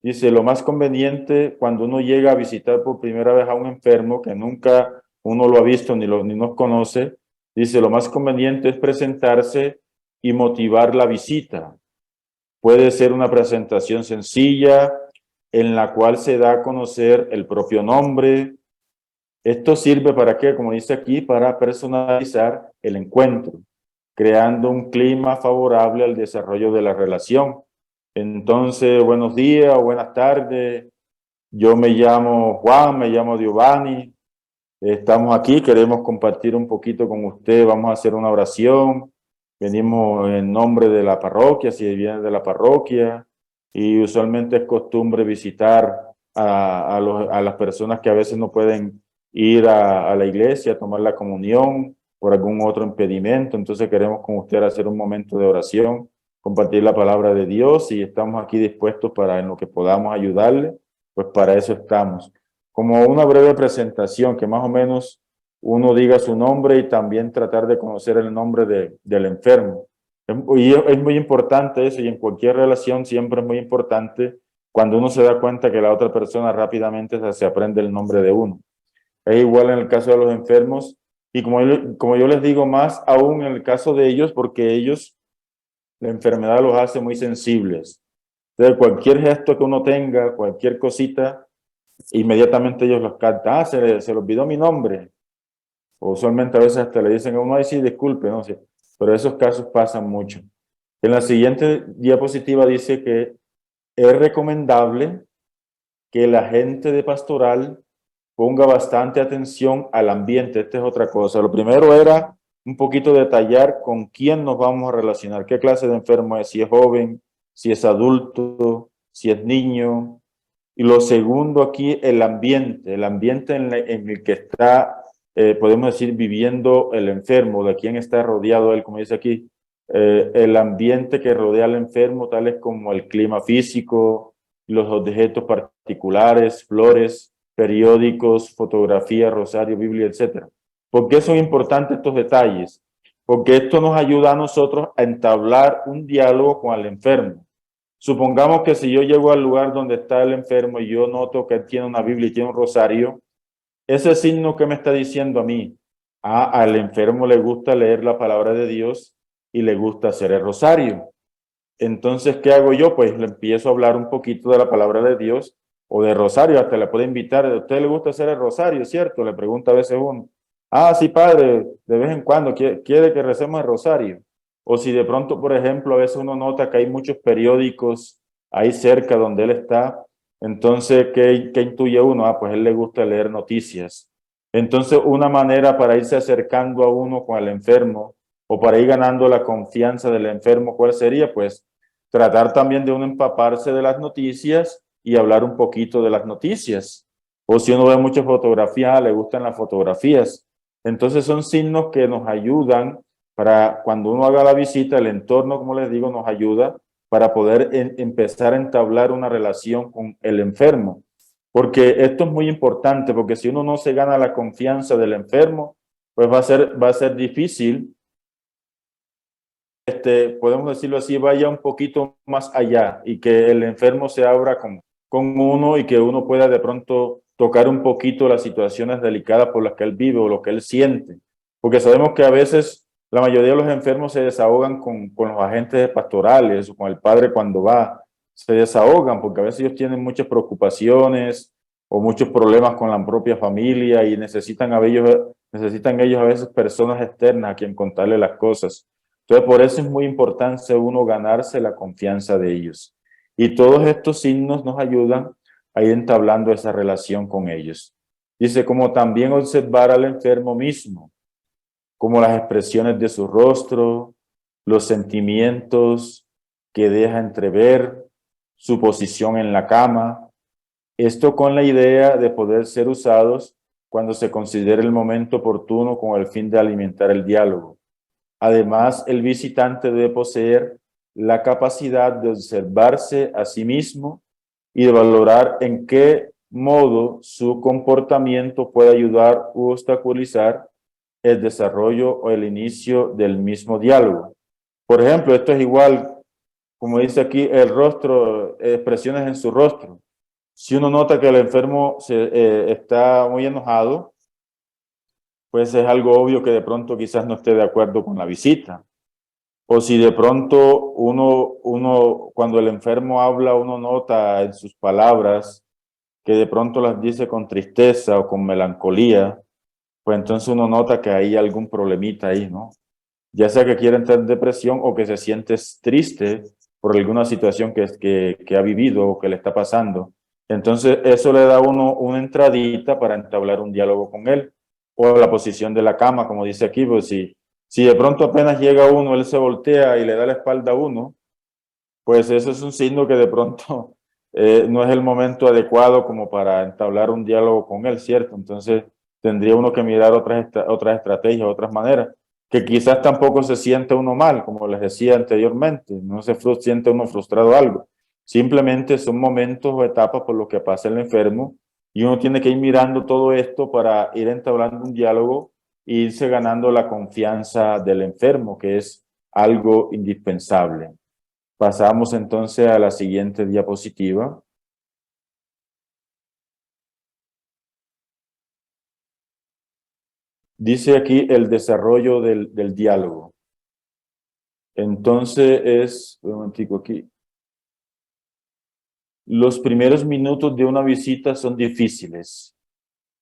Dice, lo más conveniente cuando uno llega a visitar por primera vez a un enfermo que nunca uno lo ha visto ni nos conoce, dice, lo más conveniente es presentarse y motivar la visita. Puede ser una presentación sencilla en la cual se da a conocer el propio nombre. Esto sirve para qué, como dice aquí, para personalizar el encuentro, creando un clima favorable al desarrollo de la relación. Entonces, buenos días o buenas tardes. Yo me llamo Juan, me llamo Giovanni. Estamos aquí, queremos compartir un poquito con usted. Vamos a hacer una oración. Venimos en nombre de la parroquia, si viene de la parroquia. Y usualmente es costumbre visitar a las personas que a veces no pueden ir a la iglesia a tomar la comunión por algún otro impedimento. Entonces queremos con usted hacer un momento de oración, compartir la palabra de Dios, y estamos aquí dispuestos para en lo que podamos ayudarle, pues para eso estamos. Como una breve presentación, que más o menos uno diga su nombre y también tratar de conocer el nombre del enfermo. Y es muy importante eso, y en cualquier relación siempre es muy importante cuando uno se da cuenta que la otra persona rápidamente se aprende el nombre de uno. Es igual en el caso de los enfermos, y como yo les digo, más aún en el caso de ellos, porque ellos, la enfermedad los hace muy sensibles. Entonces, cualquier gesto que uno tenga, cualquier cosita, inmediatamente ellos los captan. Se le olvidó mi nombre. O usualmente a veces hasta le dicen a uno, ay, sí, disculpe, no sé. Pero esos casos pasan mucho. En la siguiente diapositiva dice que es recomendable que la gente de pastoral ponga bastante atención al ambiente. Esta es otra cosa. Lo primero era un poquito detallar con quién nos vamos a relacionar, qué clase de enfermo es, si es joven, si es adulto, si es niño. Y lo segundo aquí, el ambiente en el que está, podemos decir, viviendo el enfermo, de quién está rodeado él, como dice aquí, el ambiente que rodea al enfermo, tales como el clima físico, los objetos particulares, flores, periódicos, fotografía, rosario, Biblia, etcétera. ¿Por qué son importantes estos detalles? Porque esto nos ayuda a nosotros a entablar un diálogo con el enfermo. Supongamos que si yo llego al lugar donde está el enfermo y yo noto que él tiene una Biblia y tiene un rosario, ese signo que me está diciendo a mí, al enfermo le gusta leer la palabra de Dios y le gusta hacer el rosario. Entonces, ¿qué hago yo? Pues le empiezo a hablar un poquito de la palabra de Dios o de rosario, hasta le puede invitar. ¿A usted le gusta hacer el rosario, cierto? Le pregunta a veces uno. Ah, sí, padre, de vez en cuando quiere que recemos el rosario. O si de pronto, por ejemplo, a veces uno nota que hay muchos periódicos ahí cerca donde él está. Entonces, ¿qué intuye uno? Ah, pues a él le gusta leer noticias. Entonces, una manera para irse acercando a uno con el enfermo o para ir ganando la confianza del enfermo, ¿cuál sería? Pues tratar también de uno empaparse de las noticias y hablar un poquito de las noticias. O si uno ve muchas fotografías, le gustan las fotografías. Entonces son signos que nos ayudan para cuando uno haga la visita, el entorno, como les digo, nos ayuda para poder empezar a entablar una relación con el enfermo. Porque esto es muy importante, porque si uno no se gana la confianza del enfermo, pues va a ser difícil, podemos decirlo así, vaya un poquito más allá y que el enfermo se abra con uno y que uno pueda de pronto tocar un poquito las situaciones delicadas por las que él vive o lo que él siente. Porque sabemos que a veces la mayoría de los enfermos se desahogan con los agentes pastorales o con el padre cuando va. Se desahogan porque a veces ellos tienen muchas preocupaciones o muchos problemas con la propia familia y necesitan ellos a veces personas externas a quien contarle las cosas. Entonces, por eso es muy importante uno ganarse la confianza de ellos. Y todos estos signos nos ayudan a ir entablando esa relación con ellos. Dice, como también observar al enfermo mismo, como las expresiones de su rostro, los sentimientos que deja entrever, su posición en la cama. Esto con la idea de poder ser usados cuando se considere el momento oportuno con el fin de alimentar el diálogo. Además, el visitante debe poseer la capacidad de observarse a sí mismo y de valorar en qué modo su comportamiento puede ayudar u obstaculizar el desarrollo o el inicio del mismo diálogo. Por ejemplo, esto es igual, como dice aquí, el rostro, expresiones en su rostro. Si uno nota que el enfermo está muy enojado, pues es algo obvio que de pronto quizás no esté de acuerdo con la visita. O si de pronto cuando el enfermo habla, uno nota en sus palabras que de pronto las dice con tristeza o con melancolía, pues entonces uno nota que hay algún problemita ahí, ¿no? Ya sea que quiere entrar en depresión o que se siente triste por alguna situación que ha vivido o que le está pasando. Entonces eso le da a uno una entradita para entablar un diálogo con él. O la posición de la cama, como dice aquí, pues si de pronto apenas llega uno, él se voltea y le da la espalda a uno, pues eso es un signo que de pronto no es el momento adecuado como para entablar un diálogo con él, ¿cierto? Entonces tendría uno que mirar otras estrategias, otras maneras, que quizás tampoco se siente uno mal, como les decía anteriormente, no se siente uno frustrado algo. Simplemente son momentos o etapas por los que pasa el enfermo y uno tiene que ir mirando todo esto para ir entablando un diálogo e irse ganando la confianza del enfermo, que es algo indispensable. Pasamos entonces a la siguiente diapositiva. Dice aquí el desarrollo del diálogo. Entonces un momentico aquí. Los primeros minutos de una visita son difíciles,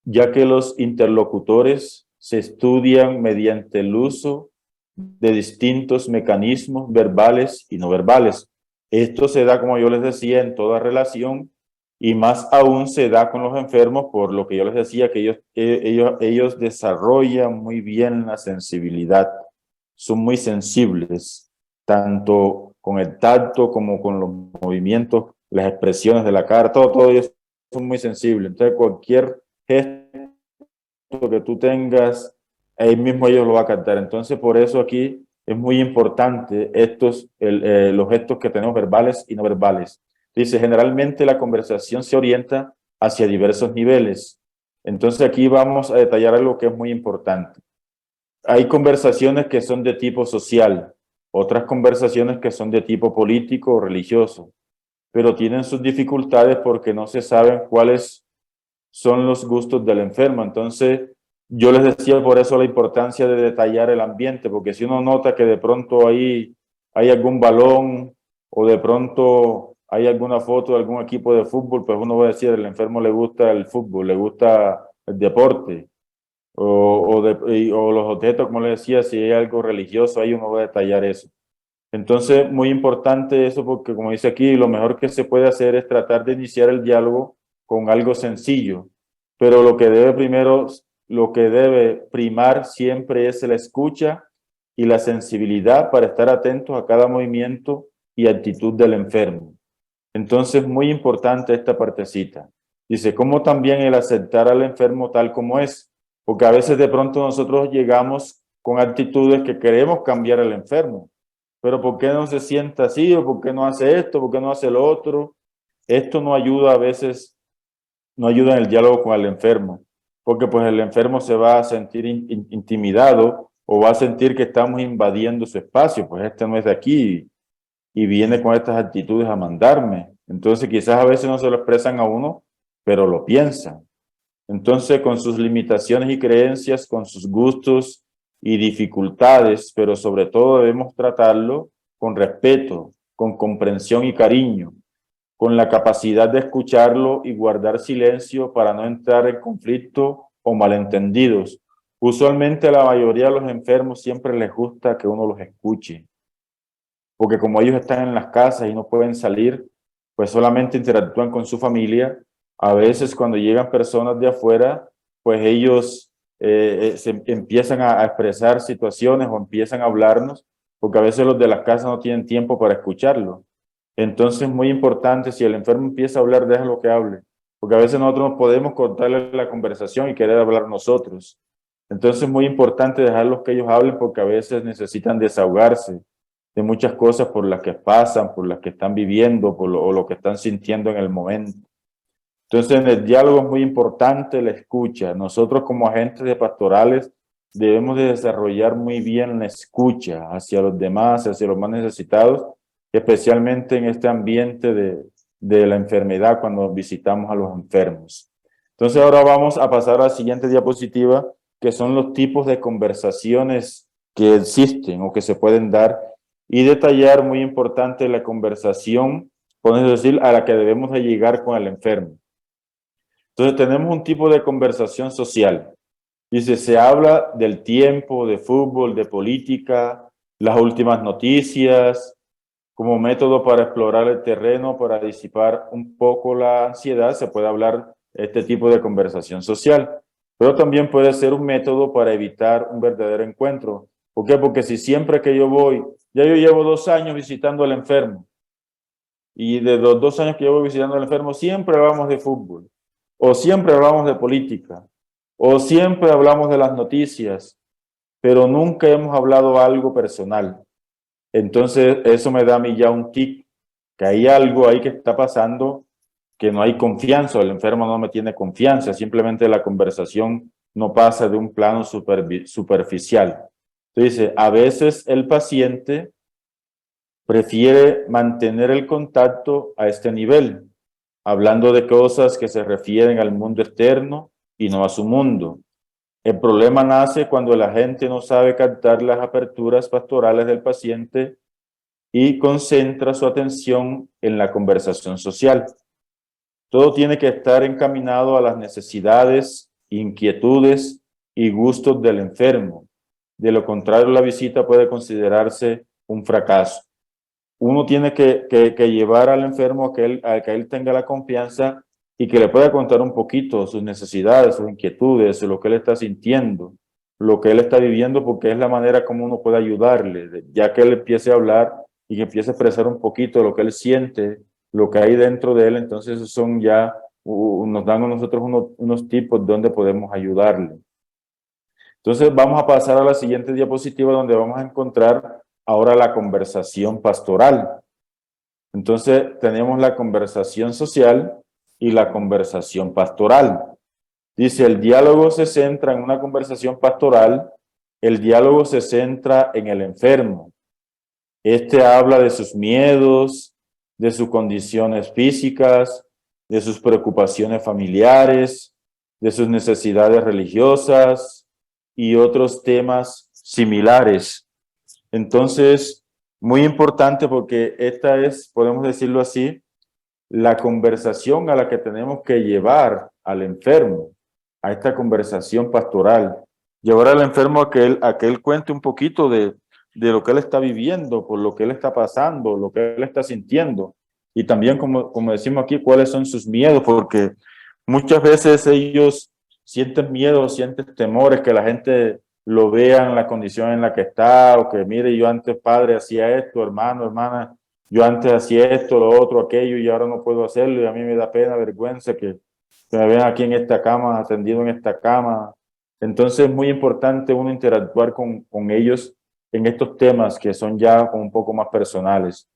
ya que los interlocutores se estudian mediante el uso de distintos mecanismos verbales y no verbales. Esto se da, como yo les decía, en toda relación y más aún se da con los enfermos por lo que yo les decía, que ellos desarrollan muy bien la sensibilidad, son muy sensibles, tanto con el tacto como con los movimientos, las expresiones de la cara, todo ellos son muy sensibles. Entonces cualquier gesto que tú tengas, ahí mismo ellos lo va a captar. Entonces, por eso aquí es muy importante los gestos que tenemos verbales y no verbales. Dice, generalmente la conversación se orienta hacia diversos niveles. Entonces, aquí vamos a detallar algo que es muy importante. Hay conversaciones que son de tipo social, otras conversaciones que son de tipo político o religioso, pero tienen sus dificultades porque no se saben cuáles son los gustos del enfermo. Entonces, yo les decía por eso la importancia de detallar el ambiente, porque si uno nota que de pronto ahí hay algún balón o de pronto hay alguna foto de algún equipo de fútbol, pues uno va a decir, el enfermo le gusta el fútbol, le gusta el deporte, o los objetos, como les decía, si hay algo religioso, ahí uno va a detallar eso. Entonces, muy importante eso porque, como dice aquí, lo mejor que se puede hacer es tratar de iniciar el diálogo con algo sencillo, pero lo que debe primar siempre es la escucha y la sensibilidad para estar atentos a cada movimiento y actitud del enfermo. Entonces, muy importante esta partecita. Dice, como también el aceptar al enfermo tal como es, porque a veces de pronto nosotros llegamos con actitudes que queremos cambiar al enfermo, pero ¿por qué no se sienta así? ¿O por qué no hace esto? ¿Por qué no hace lo otro? Esto no ayuda a veces, no ayuda en el diálogo con el enfermo. porque pues el enfermo se va a sentir intimidado o va a sentir que estamos invadiendo su espacio, pues este no es de aquí y viene con estas actitudes a mandarme. Entonces quizás a veces no se lo expresan a uno, pero lo piensan. Entonces con sus limitaciones y creencias, con sus gustos y dificultades, pero sobre todo debemos tratarlo con respeto, con comprensión y cariño, con la capacidad de escucharlo y guardar silencio para no entrar en conflicto o malentendidos. Usualmente a la mayoría de los enfermos siempre les gusta que uno los escuche, porque como ellos están en las casas y no pueden salir, pues solamente interactúan con su familia. A veces cuando llegan personas de afuera, pues ellos se empiezan a expresar situaciones o empiezan a hablarnos, porque a veces los de las casas no tienen tiempo para escucharlo. Entonces es muy importante, si el enfermo empieza a hablar, déjalo que hable, porque a veces nosotros no podemos cortarle la conversación y querer hablar nosotros. Entonces es muy importante dejarlos que ellos hablen, porque a veces necesitan desahogarse de muchas cosas por las que pasan, por las que están viviendo, o lo que están sintiendo en el momento. Entonces, en el diálogo es muy importante la escucha. Nosotros como agentes de pastorales debemos de desarrollar muy bien la escucha hacia los demás, hacia los más necesitados, especialmente en este ambiente de la enfermedad cuando visitamos a los enfermos. Entonces, ahora vamos a pasar a la siguiente diapositiva, que son los tipos de conversaciones que existen o que se pueden dar, y detallar, muy importante, la conversación, podemos decir, a la que debemos de llegar con el enfermo. Entonces tenemos un tipo de conversación social. Dice, se habla del tiempo, de fútbol, de política, las últimas noticias, como método para explorar el terreno, para disipar un poco la ansiedad, se puede hablar de este tipo de conversación social. Pero también puede ser un método para evitar un verdadero encuentro. ¿Por qué? Porque si siempre que yo voy, ya yo llevo 2 años visitando al enfermo, y de los 2 años que llevo visitando al enfermo, siempre hablamos de fútbol, o siempre hablamos de política, o siempre hablamos de las noticias, pero nunca hemos hablado algo personal. Entonces, eso me da a mí ya un tic, que hay algo ahí que está pasando, que no hay confianza, el enfermo no me tiene confianza, simplemente la conversación no pasa de un plano superficial. Entonces, a veces el paciente prefiere mantener el contacto a este nivel, hablando de cosas que se refieren al mundo externo y no a su mundo. El problema nace cuando la gente no sabe captar las aperturas pastorales del paciente y concentra su atención en la conversación social. Todo tiene que estar encaminado a las necesidades, inquietudes y gustos del enfermo. De lo contrario, la visita puede considerarse un fracaso. Uno tiene que llevar al enfermo a que él tenga la confianza y que le pueda contar un poquito sus necesidades, sus inquietudes, lo que él está sintiendo, lo que él está viviendo, porque es la manera como uno puede ayudarle, ya que él empiece a hablar y que empiece a expresar un poquito lo que él siente, lo que hay dentro de él. Entonces esos son ya, nos dan a nosotros unos tipos donde podemos ayudarle. Entonces vamos a pasar a la siguiente diapositiva, donde vamos a encontrar ahora la conversación pastoral. Entonces tenemos la conversación social y la conversación pastoral. Dice, el diálogo se centra en una conversación pastoral, el diálogo se centra en el enfermo. Este habla de sus miedos, de sus condiciones físicas, de sus preocupaciones familiares, de sus necesidades religiosas y otros temas similares. Entonces, muy importante, porque esta es, podemos decirlo así, la conversación a la que tenemos que llevar al enfermo, a esta conversación pastoral. Llevar al enfermo a que él cuente un poquito de lo que él está viviendo, por lo que él está pasando, lo que él está sintiendo. Y también, como decimos aquí, cuáles son sus miedos, porque muchas veces ellos sienten miedo, sienten temores, que la gente lo vea en la condición en la que está, o que mire, yo antes, padre, hacía esto, hermano, hermana, yo antes hacía esto, lo otro, aquello, y ahora no puedo hacerlo, y a mí me da pena, vergüenza que me vean aquí en esta cama, atendido en esta cama. Entonces es muy importante uno interactuar con ellos en estos temas que son ya un poco más personales.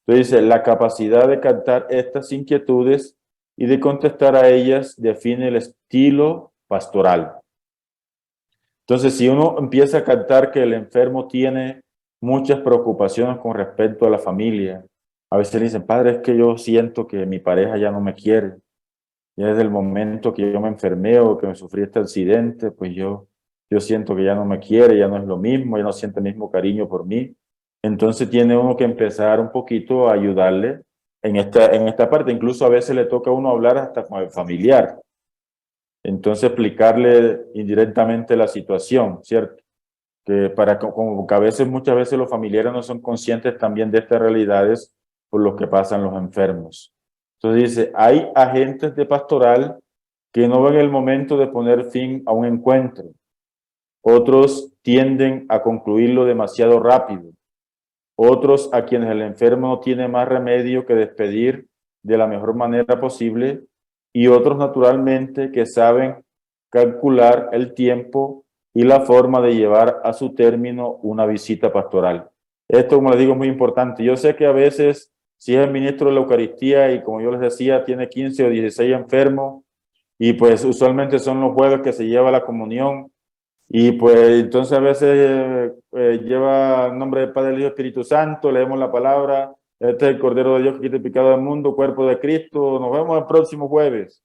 Entonces dice, la capacidad de captar estas inquietudes y de contestar a ellas define el estilo pastoral. Entonces, si uno empieza a captar que el enfermo tiene muchas preocupaciones con respecto a la familia, a veces le dicen, padre, es que yo siento que mi pareja ya no me quiere. Ya desde el momento que yo me enfermé o que me sufrí este accidente, pues yo siento que ya no me quiere, ya no es lo mismo, ya no siente el mismo cariño por mí. Entonces tiene uno que empezar un poquito a ayudarle en esta parte. Incluso a veces le toca a uno hablar hasta con el familiar. Entonces explicarle indirectamente la situación, ¿cierto? Que como que a veces, muchas veces los familiares no son conscientes también de estas realidades por lo que pasan los enfermos. Entonces dice, hay agentes de pastoral que no ven el momento de poner fin a un encuentro. Otros tienden a concluirlo demasiado rápido. Otros a quienes el enfermo no tiene más remedio que despedir de la mejor manera posible. Y otros naturalmente que saben calcular el tiempo y la forma de llevar a su término una visita pastoral. Esto, como les digo, es muy importante. Yo sé que a veces, si es el ministro de la Eucaristía y como yo les decía, tiene 15 o 16 enfermos, y pues usualmente son los jueves que se lleva la comunión, y pues entonces a veces lleva el nombre del Padre, del Hijo y Espíritu Santo, leemos la palabra, este es el Cordero de Dios que quita el pecado del mundo, cuerpo de Cristo, nos vemos el próximo jueves.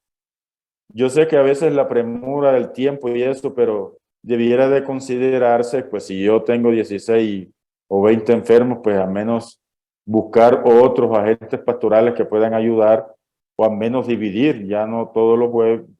Yo sé que a veces la premura del tiempo y eso, pero debiera de considerarse, pues si yo tengo 16 o 20 enfermos, pues al menos buscar otros agentes pastorales que puedan ayudar, o al menos dividir, ya no todos los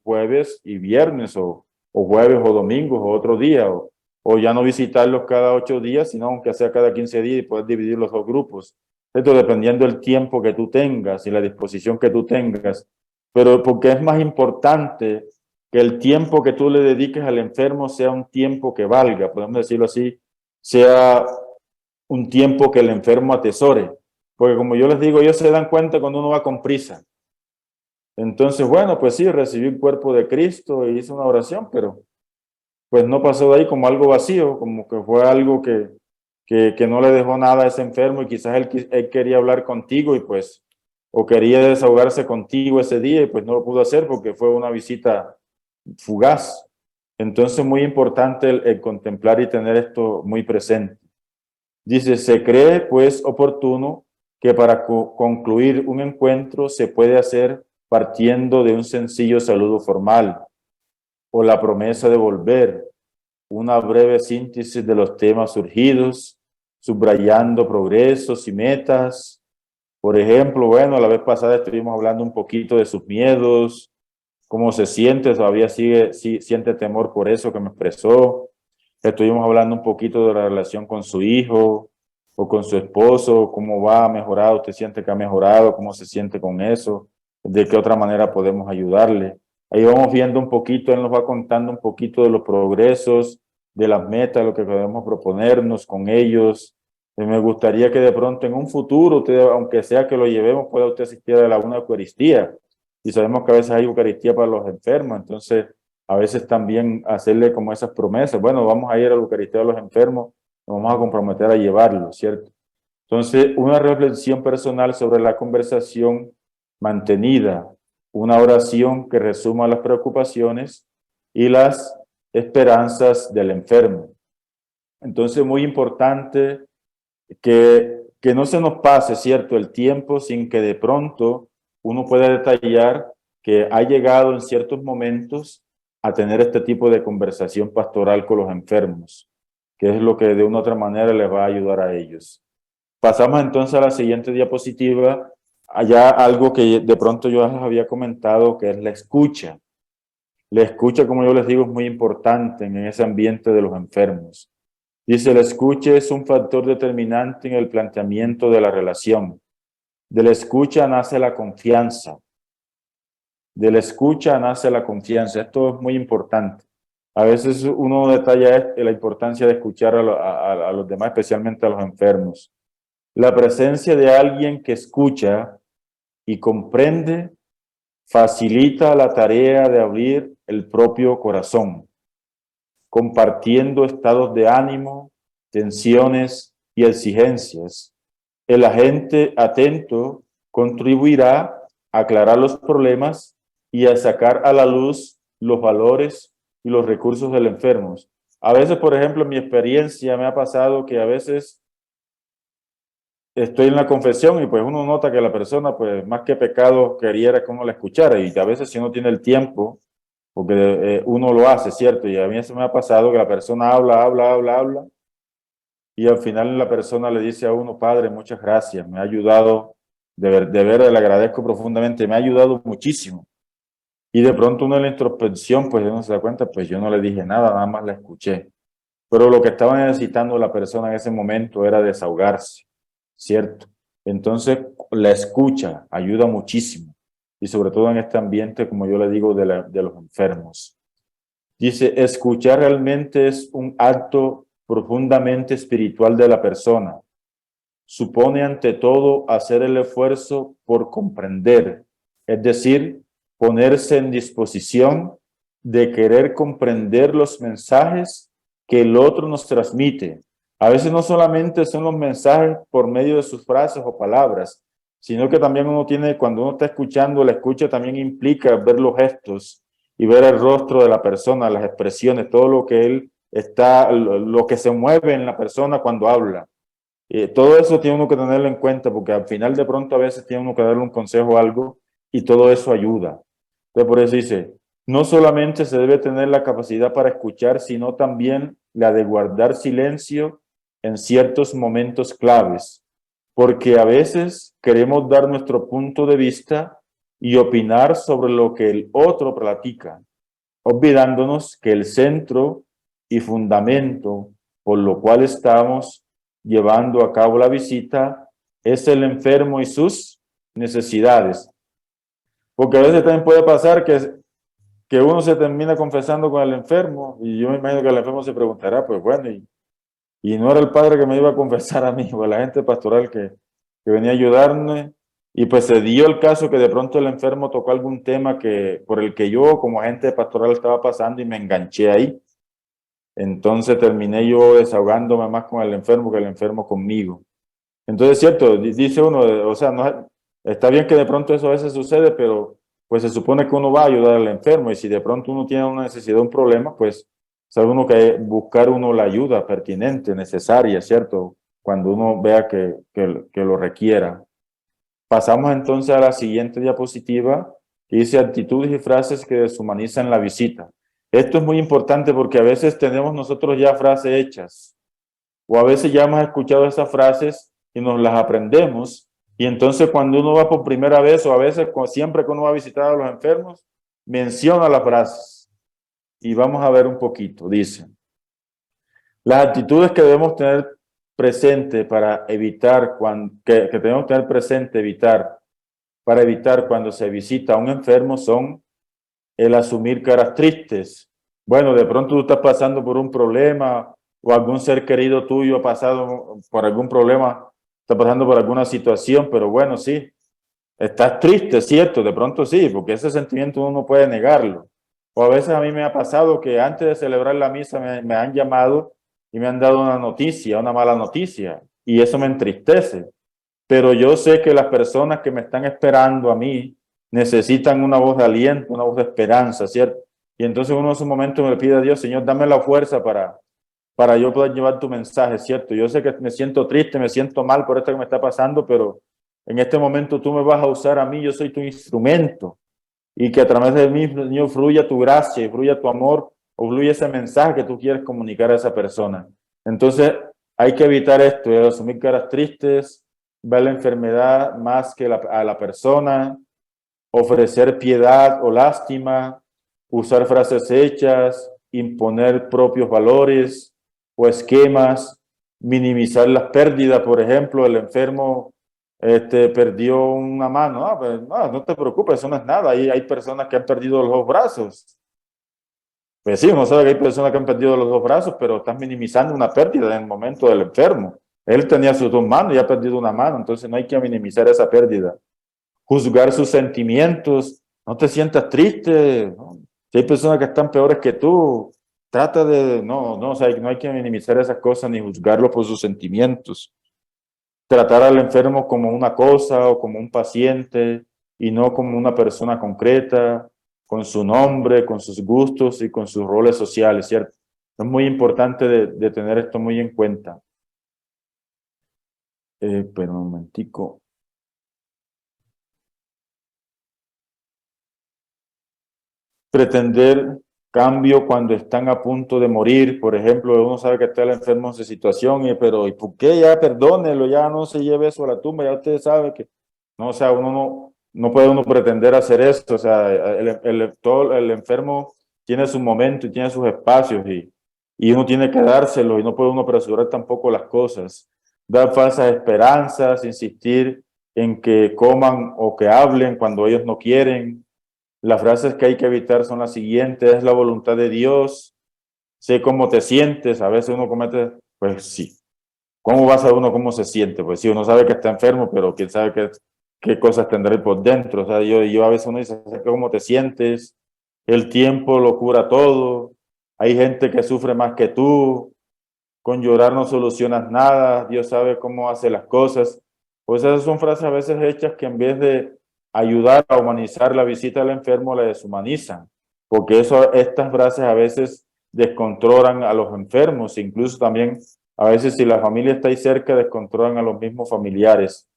jueves y viernes, o jueves o domingos o otro día, o ya no visitarlos cada 8 días, sino aunque sea cada 15 días y poder dividir los dos grupos. Esto dependiendo del tiempo que tú tengas y la disposición que tú tengas, pero porque es más importante que el tiempo que tú le dediques al enfermo sea un tiempo que valga, podemos decirlo así, sea un tiempo que el enfermo atesore. Porque como yo les digo, ellos se dan cuenta cuando uno va con prisa. Entonces, bueno, pues sí, recibí el cuerpo de Cristo y hice una oración, pero pues no pasó de ahí como algo vacío, como que fue algo que no le dejó nada a ese enfermo y quizás él quería hablar contigo y pues, o quería desahogarse contigo ese día y pues no lo pudo hacer porque fue una visita fugaz. Entonces, muy importante el contemplar y tener esto muy presente. Dice, se cree pues oportuno que para concluir un encuentro se puede hacer partiendo de un sencillo saludo formal o la promesa de volver, una breve síntesis de los temas surgidos, subrayando progresos y metas. Por ejemplo, bueno, la vez pasada estuvimos hablando un poquito de sus miedos, cómo se siente, todavía siente temor por eso que me expresó. Estuvimos hablando un poquito de la relación con su hijo o con su esposo, cómo va, ha mejorado, usted siente que ha mejorado, cómo se siente con eso, de qué otra manera podemos ayudarle. Ahí vamos viendo un poquito, él nos va contando un poquito de los progresos, de las metas, lo que podemos proponernos con ellos. Me gustaría que de pronto en un futuro, usted, aunque sea que lo llevemos, pueda usted asistir a una Eucaristía. Y sabemos que a veces hay Eucaristía para los enfermos, entonces a veces también hacerle como esas promesas. Bueno, vamos a ir a la Eucaristía de los enfermos, nos vamos a comprometer a llevarlo, ¿cierto? Entonces, una reflexión personal sobre la conversación mantenida, una oración que resuma las preocupaciones y las esperanzas del enfermo. Entonces, muy importante que no se nos pase, ¿cierto?, el tiempo sin que de pronto uno pueda detallar que ha llegado en ciertos momentos a tener este tipo de conversación pastoral con los enfermos, que es lo que de una u otra manera les va a ayudar a ellos. Pasamos entonces a la siguiente diapositiva, allá algo que de pronto yo les había comentado, que es la escucha. La escucha, como yo les digo, es muy importante en ese ambiente de los enfermos. Dice, la escucha es un factor determinante en el planteamiento de la relación. De la escucha nace la confianza. De la escucha nace la confianza. Esto es muy importante. A veces uno detalla la importancia de escuchar a los demás, especialmente a los enfermos. La presencia de alguien que escucha y comprende facilita la tarea de abrir el propio corazón, compartiendo estados de ánimo, tensiones y exigencias. El agente atento contribuirá a aclarar los problemas y a sacar a la luz los valores y los recursos del enfermo. A veces, por ejemplo, en mi experiencia me ha pasado que a veces estoy en la confesión y pues uno nota que la persona, pues más que pecado, quería que uno la escuchara, y a veces si uno tiene el tiempo, porque uno lo hace, ¿cierto? Y a mí eso me ha pasado que la persona habla, y al final la persona le dice a uno: Padre, muchas gracias, me ha ayudado, de verdad le agradezco profundamente, me ha ayudado muchísimo. Y de pronto uno en la introspección, pues uno se da cuenta, pues yo no le dije nada, nada más la escuché. Pero lo que estaba necesitando la persona en ese momento era desahogarse, ¿cierto? Entonces, la escucha ayuda muchísimo, y sobre todo en este ambiente, como yo le digo, de los enfermos. Dice, escuchar realmente es un acto profundamente espiritual de la persona. Supone ante todo hacer el esfuerzo por comprender, es decir, ponerse en disposición de querer comprender los mensajes que el otro nos transmite. A veces no solamente son los mensajes por medio de sus frases o palabras, sino que también uno tiene, cuando uno está escuchando, la escucha también implica ver los gestos y ver el rostro de la persona, las expresiones, todo lo que él está, lo que se mueve en la persona cuando habla. Todo eso tiene uno que tenerlo en cuenta, porque al final de pronto a veces tiene uno que darle un consejo o algo, y todo eso ayuda. Entonces por eso dice, no solamente se debe tener la capacidad para escuchar, sino también la de guardar silencio en ciertos momentos claves, porque a veces queremos dar nuestro punto de vista y opinar sobre lo que el otro platica, olvidándonos que el centro y fundamento por lo cual estamos llevando a cabo la visita es el enfermo y sus necesidades. Porque a veces también puede pasar que uno se termina confesando con el enfermo, y yo me imagino que el enfermo se preguntará, pues bueno, y no era el padre que me iba a confesar a mí, o la gente pastoral que venía a ayudarme. Y pues se dio el caso que de pronto el enfermo tocó algún tema por el que yo como agente pastoral estaba pasando, y me enganché ahí. Entonces terminé yo desahogándome más con el enfermo que el enfermo conmigo. Entonces es cierto, dice uno, o sea, no, está bien que de pronto eso a veces sucede, pero pues se supone que uno va a ayudar al enfermo, y si de pronto uno tiene una necesidad, un problema, pues sabe uno que buscar uno la ayuda pertinente, necesaria, ¿cierto? Cuando uno vea que lo requiera. Pasamos entonces a la siguiente diapositiva, que dice actitudes y frases que deshumanizan la visita. Esto es muy importante porque a veces tenemos nosotros ya frases hechas, o a veces ya hemos escuchado esas frases y nos las aprendemos, y entonces cuando uno va por primera vez, o a veces siempre que uno va a visitar a los enfermos, menciona las frases. Y vamos a ver un poquito. Dice, las actitudes que debemos tener presente para evitar, que debemos tener presente, para evitar cuando se visita a un enfermo, son el asumir caras tristes. Bueno, de pronto tú estás pasando por un problema, o algún ser querido tuyo ha pasado por algún problema, está pasando por alguna situación, pero bueno, sí, estás triste, ¿cierto? De pronto sí, porque ese sentimiento uno no puede negarlo. O a veces a mí me ha pasado que antes de celebrar la misa me han llamado y me han dado una noticia, una mala noticia, y eso me entristece. Pero yo sé que las personas que me están esperando a mí necesitan una voz de aliento, una voz de esperanza, ¿cierto? Y entonces uno en esos momentos me pide a Dios: Señor, dame la fuerza para yo poder llevar tu mensaje, ¿cierto? Yo sé que me siento triste, me siento mal por esto que me está pasando, pero en este momento tú me vas a usar a mí, yo soy tu instrumento, y que a través de mí, Señor, fluya tu gracia y fluya tu amor, o fluya ese mensaje que tú quieres comunicar a esa persona. Entonces hay que evitar esto, asumir caras tristes, ver la enfermedad más que a la persona, ofrecer piedad o lástima, usar frases hechas, imponer propios valores o esquemas, minimizar las pérdidas. Por ejemplo, el enfermo perdió una mano. Pues, no te preocupes, eso no es nada. Hay personas que han perdido los dos brazos. Pues sí, uno sabe que hay personas que han perdido los dos brazos, pero estás minimizando una pérdida en el momento del enfermo. Él tenía sus dos manos y ha perdido una mano, entonces no hay que minimizar esa pérdida. Juzgar sus sentimientos, no te sientas triste, ¿no? Si hay personas que están peores que tú, trata de, no, o sea, no hay que minimizar esas cosas ni juzgarlo por sus sentimientos. Tratar al enfermo como una cosa o como un paciente, y no como una persona concreta, con su nombre, con sus gustos y con sus roles sociales, ¿cierto? Es muy importante de tener esto muy en cuenta. Pero un momentico. Pretender cambio cuando están a punto de morir, por ejemplo, uno sabe que está el enfermo en esa situación, pero ¿y por qué? Ya perdónelo, ya no se lleve eso a la tumba, ya usted sabe que, no, o sea, uno no puede uno pretender hacer esto, o sea, todo el enfermo tiene su momento y tiene sus espacios y uno tiene que dárselo y no puede uno apresurar tampoco las cosas, dar falsas esperanzas, insistir en que coman o que hablen cuando ellos no quieren. Las frases que hay que evitar son las siguientes: es la voluntad de Dios, sé cómo te sientes. A veces uno comete, pues sí, ¿cómo va a saber uno cómo se siente? Pues sí, uno sabe que está enfermo, pero quién sabe qué cosas tendrá por dentro. O sea, yo a veces uno dice, sé cómo te sientes, el tiempo lo cura todo, hay gente que sufre más que tú, con llorar no solucionas nada, Dios sabe cómo hace las cosas. Pues esas son frases a veces hechas que en vez de ayudar a humanizar la visita al enfermo, la deshumanizan, porque estas frases a veces descontrolan a los enfermos, incluso también a veces si la familia está ahí cerca, descontrolan a los mismos familiares.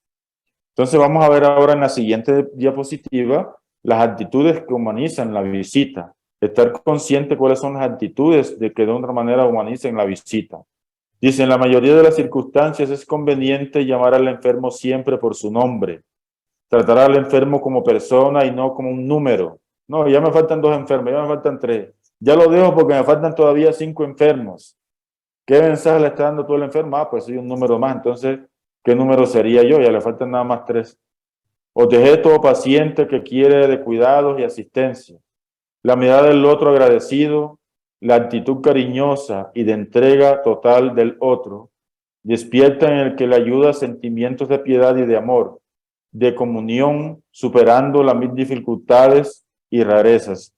Entonces vamos a ver ahora en la siguiente diapositiva las actitudes que humanizan la visita. Estar consciente cuáles son las actitudes de que de otra manera humanicen la visita. Dice, en la mayoría de las circunstancias es conveniente llamar al enfermo siempre por su nombre, tratar al enfermo como persona y no como un número. No, ya me faltan 2 enfermos, ya me faltan 3. Ya lo dejo porque me faltan todavía 5 enfermos. ¿Qué mensaje le está dando todo el enfermo? Ah, pues soy un número más. Entonces, ¿qué número sería yo? Ya le faltan nada más 3. Objeto paciente que quiere de cuidados y asistencia. La mirada del otro agradecido, la actitud cariñosa y de entrega total del otro, despierta en el que le ayuda sentimientos de piedad y de amor, de comunión, superando las mil dificultades y rarezas.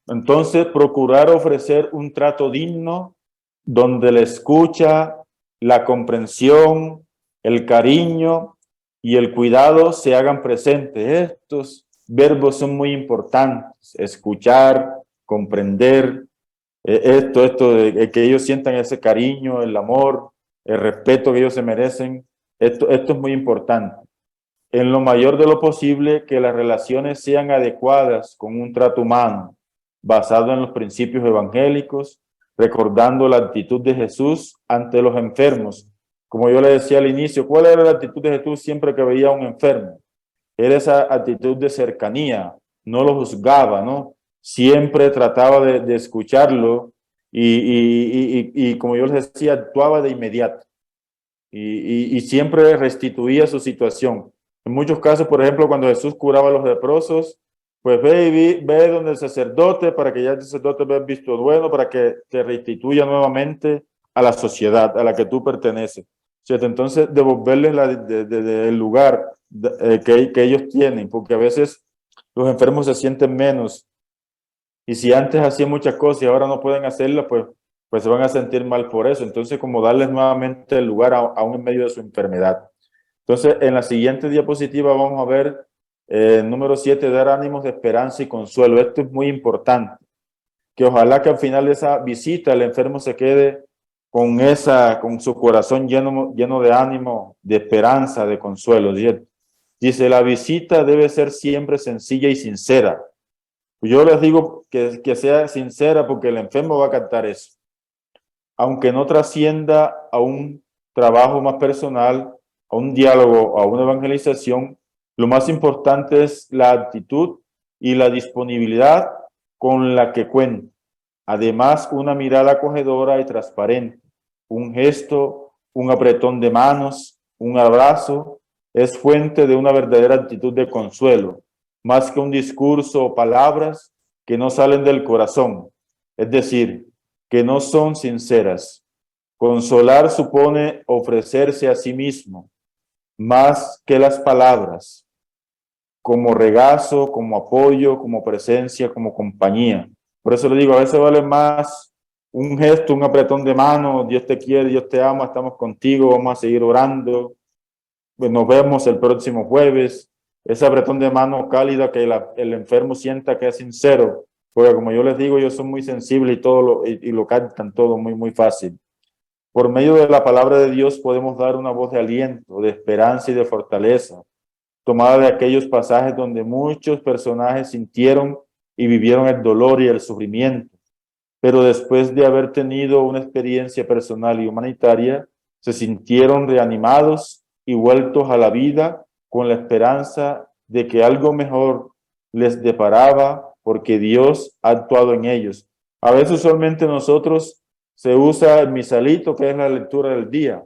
Entonces, procurar ofrecer un trato digno donde la escucha, la comprensión, el cariño y el cuidado se hagan presentes. Estos verbos son muy importantes: escuchar, comprender, esto de que ellos sientan ese cariño, el amor, el respeto que ellos se merecen. Esto es muy importante. En lo mayor de lo posible, que las relaciones sean adecuadas con un trato humano, basado en los principios evangélicos, recordando la actitud de Jesús ante los enfermos. Como yo le decía al inicio, ¿cuál era la actitud de Jesús siempre que veía a un enfermo? Era esa actitud de cercanía, no lo juzgaba, ¿no? Siempre trataba de escucharlo y como yo les decía, actuaba de inmediato y siempre restituía su situación. En muchos casos, por ejemplo, cuando Jesús curaba a los leprosos, pues ve donde el sacerdote para que ya el sacerdote vea el visto bueno, para que te restituya nuevamente a la sociedad a la que tú perteneces, ¿cierto? Entonces, devolverles el lugar que ellos tienen, porque a veces los enfermos se sienten menos y si antes hacían muchas cosas y ahora no pueden hacerlas, pues se van a sentir mal por eso. Entonces, como darles nuevamente el lugar aún en medio de su enfermedad. Entonces, en la siguiente diapositiva vamos a ver número 7, dar ánimos de esperanza y consuelo. Esto es muy importante, que ojalá que al final de esa visita el enfermo se quede con su corazón lleno de ánimo, de esperanza, de consuelo. Dice, la visita debe ser siempre sencilla y sincera. Yo les digo que sea sincera porque el enfermo va a captar eso. Aunque no trascienda a un trabajo más personal, a un diálogo, a una evangelización, lo más importante es la actitud y la disponibilidad con la que cuenta. Además, una mirada acogedora y transparente, un gesto, un apretón de manos, un abrazo, es fuente de una verdadera actitud de consuelo, más que un discurso o palabras que no salen del corazón, es decir, que no son sinceras. Consolar supone ofrecerse a sí mismo, más que las palabras, como regazo, como apoyo, como presencia, como compañía. Por eso le digo, a veces vale más un gesto, un apretón de mano: Dios te quiere, Dios te ama, estamos contigo, vamos a seguir orando, pues nos vemos el próximo jueves. ese apretón de mano cálida que el enfermo sienta que es sincero, porque como yo les digo, ellos son muy sensibles y y lo captan todo muy, muy fácil. Por medio de la palabra de Dios podemos dar una voz de aliento, de esperanza y de fortaleza, tomada de aquellos pasajes donde muchos personajes sintieron y vivieron el dolor y el sufrimiento, pero después de haber tenido una experiencia personal y humanitaria, se sintieron reanimados y vueltos a la vida con la esperanza de que algo mejor les deparaba porque Dios ha actuado en ellos. A veces usualmente nosotros se usa el misalito, que es la lectura del día,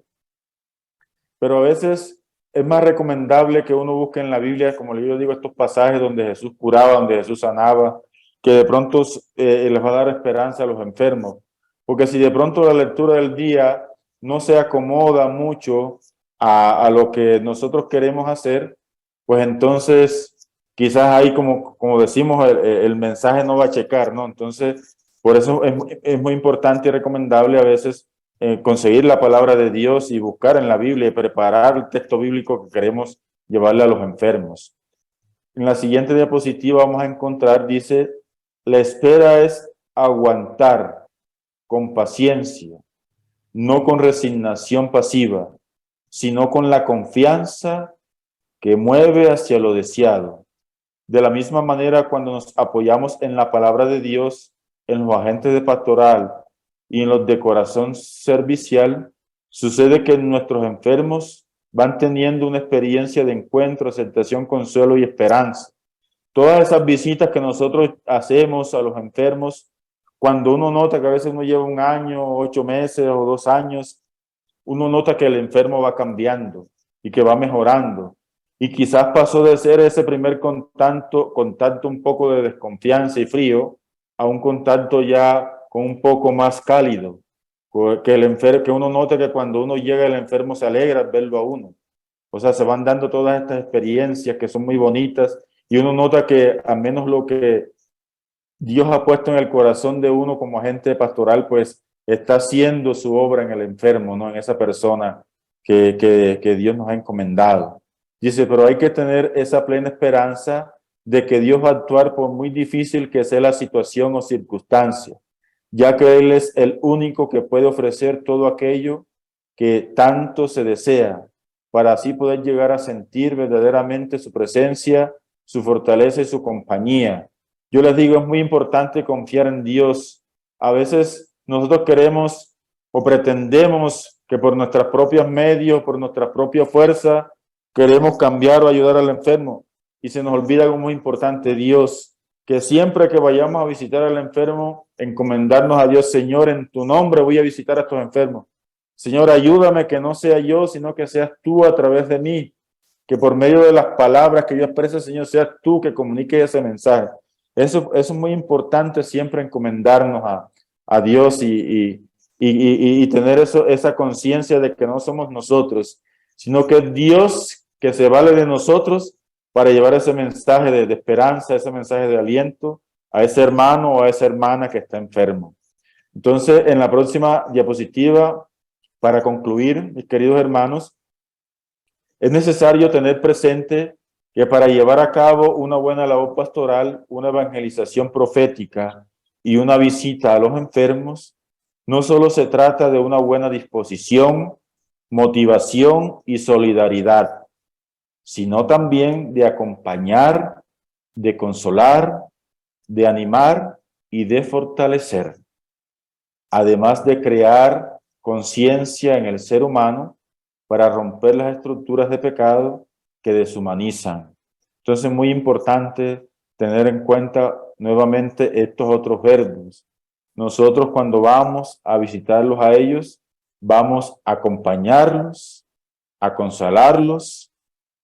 pero a veces es más recomendable que uno busque en la Biblia, como yo digo, estos pasajes donde Jesús curaba, donde Jesús sanaba, que de pronto les va a dar esperanza a los enfermos. Porque si de pronto la lectura del día no se acomoda mucho a lo que nosotros queremos hacer, pues entonces quizás ahí, como decimos, el mensaje no va a checar, ¿no? Entonces, por eso es muy importante y recomendable a veces conseguir la palabra de Dios y buscar en la Biblia y preparar el texto bíblico que queremos llevarle a los enfermos. En la siguiente diapositiva vamos a encontrar, dice, la espera es aguantar con paciencia, no con resignación pasiva, sino con la confianza que mueve hacia lo deseado. De la misma manera, cuando nos apoyamos en la palabra de Dios, en los agentes de pastoral y en los de corazón servicial, sucede que nuestros enfermos van teniendo una experiencia de encuentro, aceptación, consuelo y esperanza. Todas esas visitas que nosotros hacemos a los enfermos, cuando uno nota que a veces uno lleva 1 año, 8 meses o 2 años, uno nota que el enfermo va cambiando y que va mejorando. Y quizás pasó de ser ese primer contacto un poco de desconfianza y frío, a un contacto ya con un poco más cálido. Que uno nota que cuando uno llega el enfermo se alegra al verlo a uno. O sea, se van dando todas estas experiencias que son muy bonitas y uno nota que al menos lo que Dios ha puesto en el corazón de uno como agente pastoral, pues está haciendo su obra en el enfermo, ¿no? En esa persona que Dios nos ha encomendado. Dice, pero hay que tener esa plena esperanza de que Dios va a actuar por muy difícil que sea la situación o circunstancia, ya que Él es el único que puede ofrecer todo aquello que tanto se desea, para así poder llegar a sentir verdaderamente su presencia, su fortaleza y su compañía. Yo les digo, es muy importante confiar en Dios. A veces nosotros queremos o pretendemos que por nuestros propios medios, por nuestra propia fuerza, queremos cambiar o ayudar al enfermo. Y se nos olvida algo muy importante, Dios, que siempre que vayamos a visitar al enfermo, encomendarnos a Dios, Señor, en tu nombre voy a visitar a estos enfermos. Señor, ayúdame que no sea yo, sino que seas tú a través de mí, que por medio de las palabras que yo exprese, Señor, seas tú que comunique ese mensaje. Eso es muy importante siempre encomendarnos a Dios y tener esa conciencia de que no somos nosotros, sino que es Dios que se vale de nosotros para llevar ese mensaje de esperanza, ese mensaje de aliento a ese hermano o a esa hermana que está enfermo. Entonces, en la próxima diapositiva, para concluir, mis queridos hermanos, es necesario tener presente que para llevar a cabo una buena labor pastoral, una evangelización profética y una visita a los enfermos, no solo se trata de una buena disposición, motivación y solidaridad, sino también de acompañar, de consolar, de animar y de fortalecer, además de crear conciencia en el ser humano para romper las estructuras de pecado que deshumanizan. Entonces es muy importante tener en cuenta nuevamente estos otros verbos. Nosotros cuando vamos a visitarlos a ellos, vamos a acompañarlos, a consolarlos,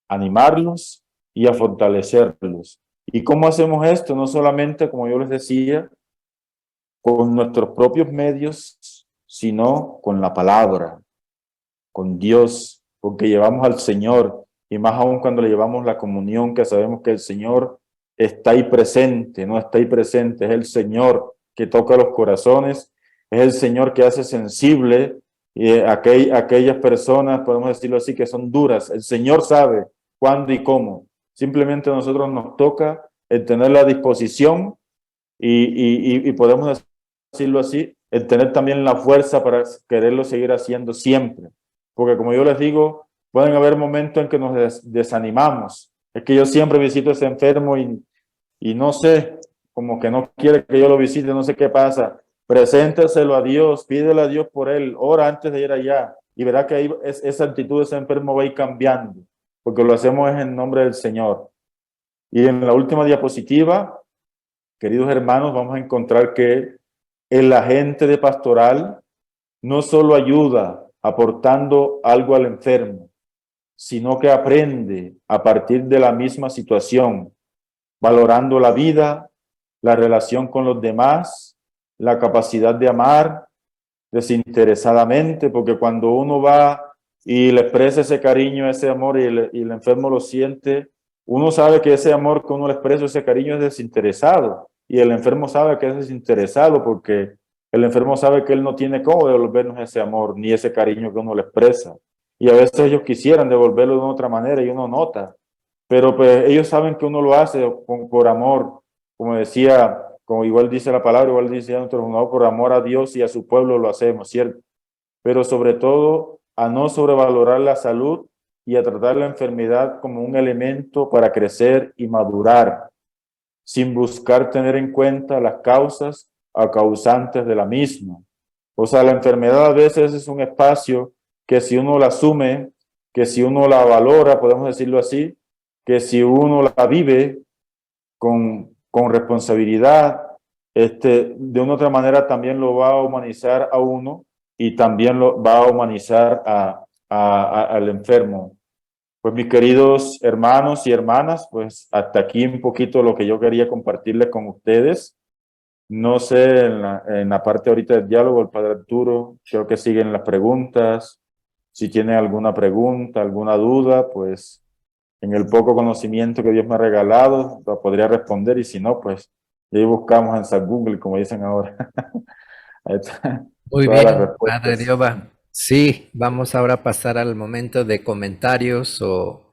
a animarlos y a fortalecerlos. ¿Y cómo hacemos esto? No solamente, como yo les decía, con nuestros propios medios, sino con la palabra, con Dios, porque llevamos al Señor, y más aún cuando le llevamos la comunión, que sabemos que el Señor está ahí presente, no está ahí presente, es el Señor que toca los corazones, es el Señor que hace sensible aquellas personas, podemos decirlo así, que son duras. El Señor sabe cuándo y cómo, Simplemente a nosotros nos toca el tener la disposición y podemos decirlo así, el tener también la fuerza para quererlo seguir haciendo siempre. Porque como yo les digo, pueden haber momentos en que nos desanimamos. Es que yo siempre visito a ese enfermo y no sé, como que no quiere que yo lo visite, no sé qué pasa. Preséntaselo a Dios, pídele a Dios por él, ora antes de ir allá y verá que ahí esa actitud de ese enfermo va a ir cambiando, porque lo hacemos en nombre del Señor. Y en la última diapositiva, queridos hermanos, vamos a encontrar que el agente de pastoral no solo ayuda aportando algo al enfermo, sino que aprende a partir de la misma situación, valorando la vida, la relación con los demás, la capacidad de amar desinteresadamente, porque cuando uno va y le expresa ese cariño, ese amor y el enfermo lo siente, uno sabe que ese amor que uno le expresa, ese cariño es desinteresado y el enfermo sabe que es desinteresado porque el enfermo sabe que él no tiene cómo devolvernos ese amor ni ese cariño que uno le expresa. Y a veces ellos quisieran devolverlo de otra manera y uno nota, pero pues ellos saben que uno lo hace por amor, como decía, como igual dice la palabra, igual dice nuestro no, por amor a Dios y a su pueblo lo hacemos, ¿cierto? Pero sobre todo a no sobrevalorar la salud y a tratar la enfermedad como un elemento para crecer y madurar, sin buscar tener en cuenta las causas o causantes de la misma. O sea, la enfermedad a veces es un espacio que si uno la asume, que si uno la valora, podemos decirlo así, que si uno la vive con responsabilidad, de una otra manera también lo va a humanizar a uno y también lo va a humanizar al enfermo. Pues mis queridos hermanos y hermanas, pues hasta aquí un poquito lo que yo quería compartirles con ustedes. No sé, en la parte ahorita del diálogo, el padre Arturo, creo que siguen las preguntas. Si tiene alguna pregunta, alguna duda, pues en el poco conocimiento que Dios me ha regalado, lo podría responder y si no, pues ahí buscamos en San Google, como dicen ahora. Ahí está, Muy todas las bien, Padre respuestas. Dioba. Sí, vamos ahora a pasar al momento de comentarios o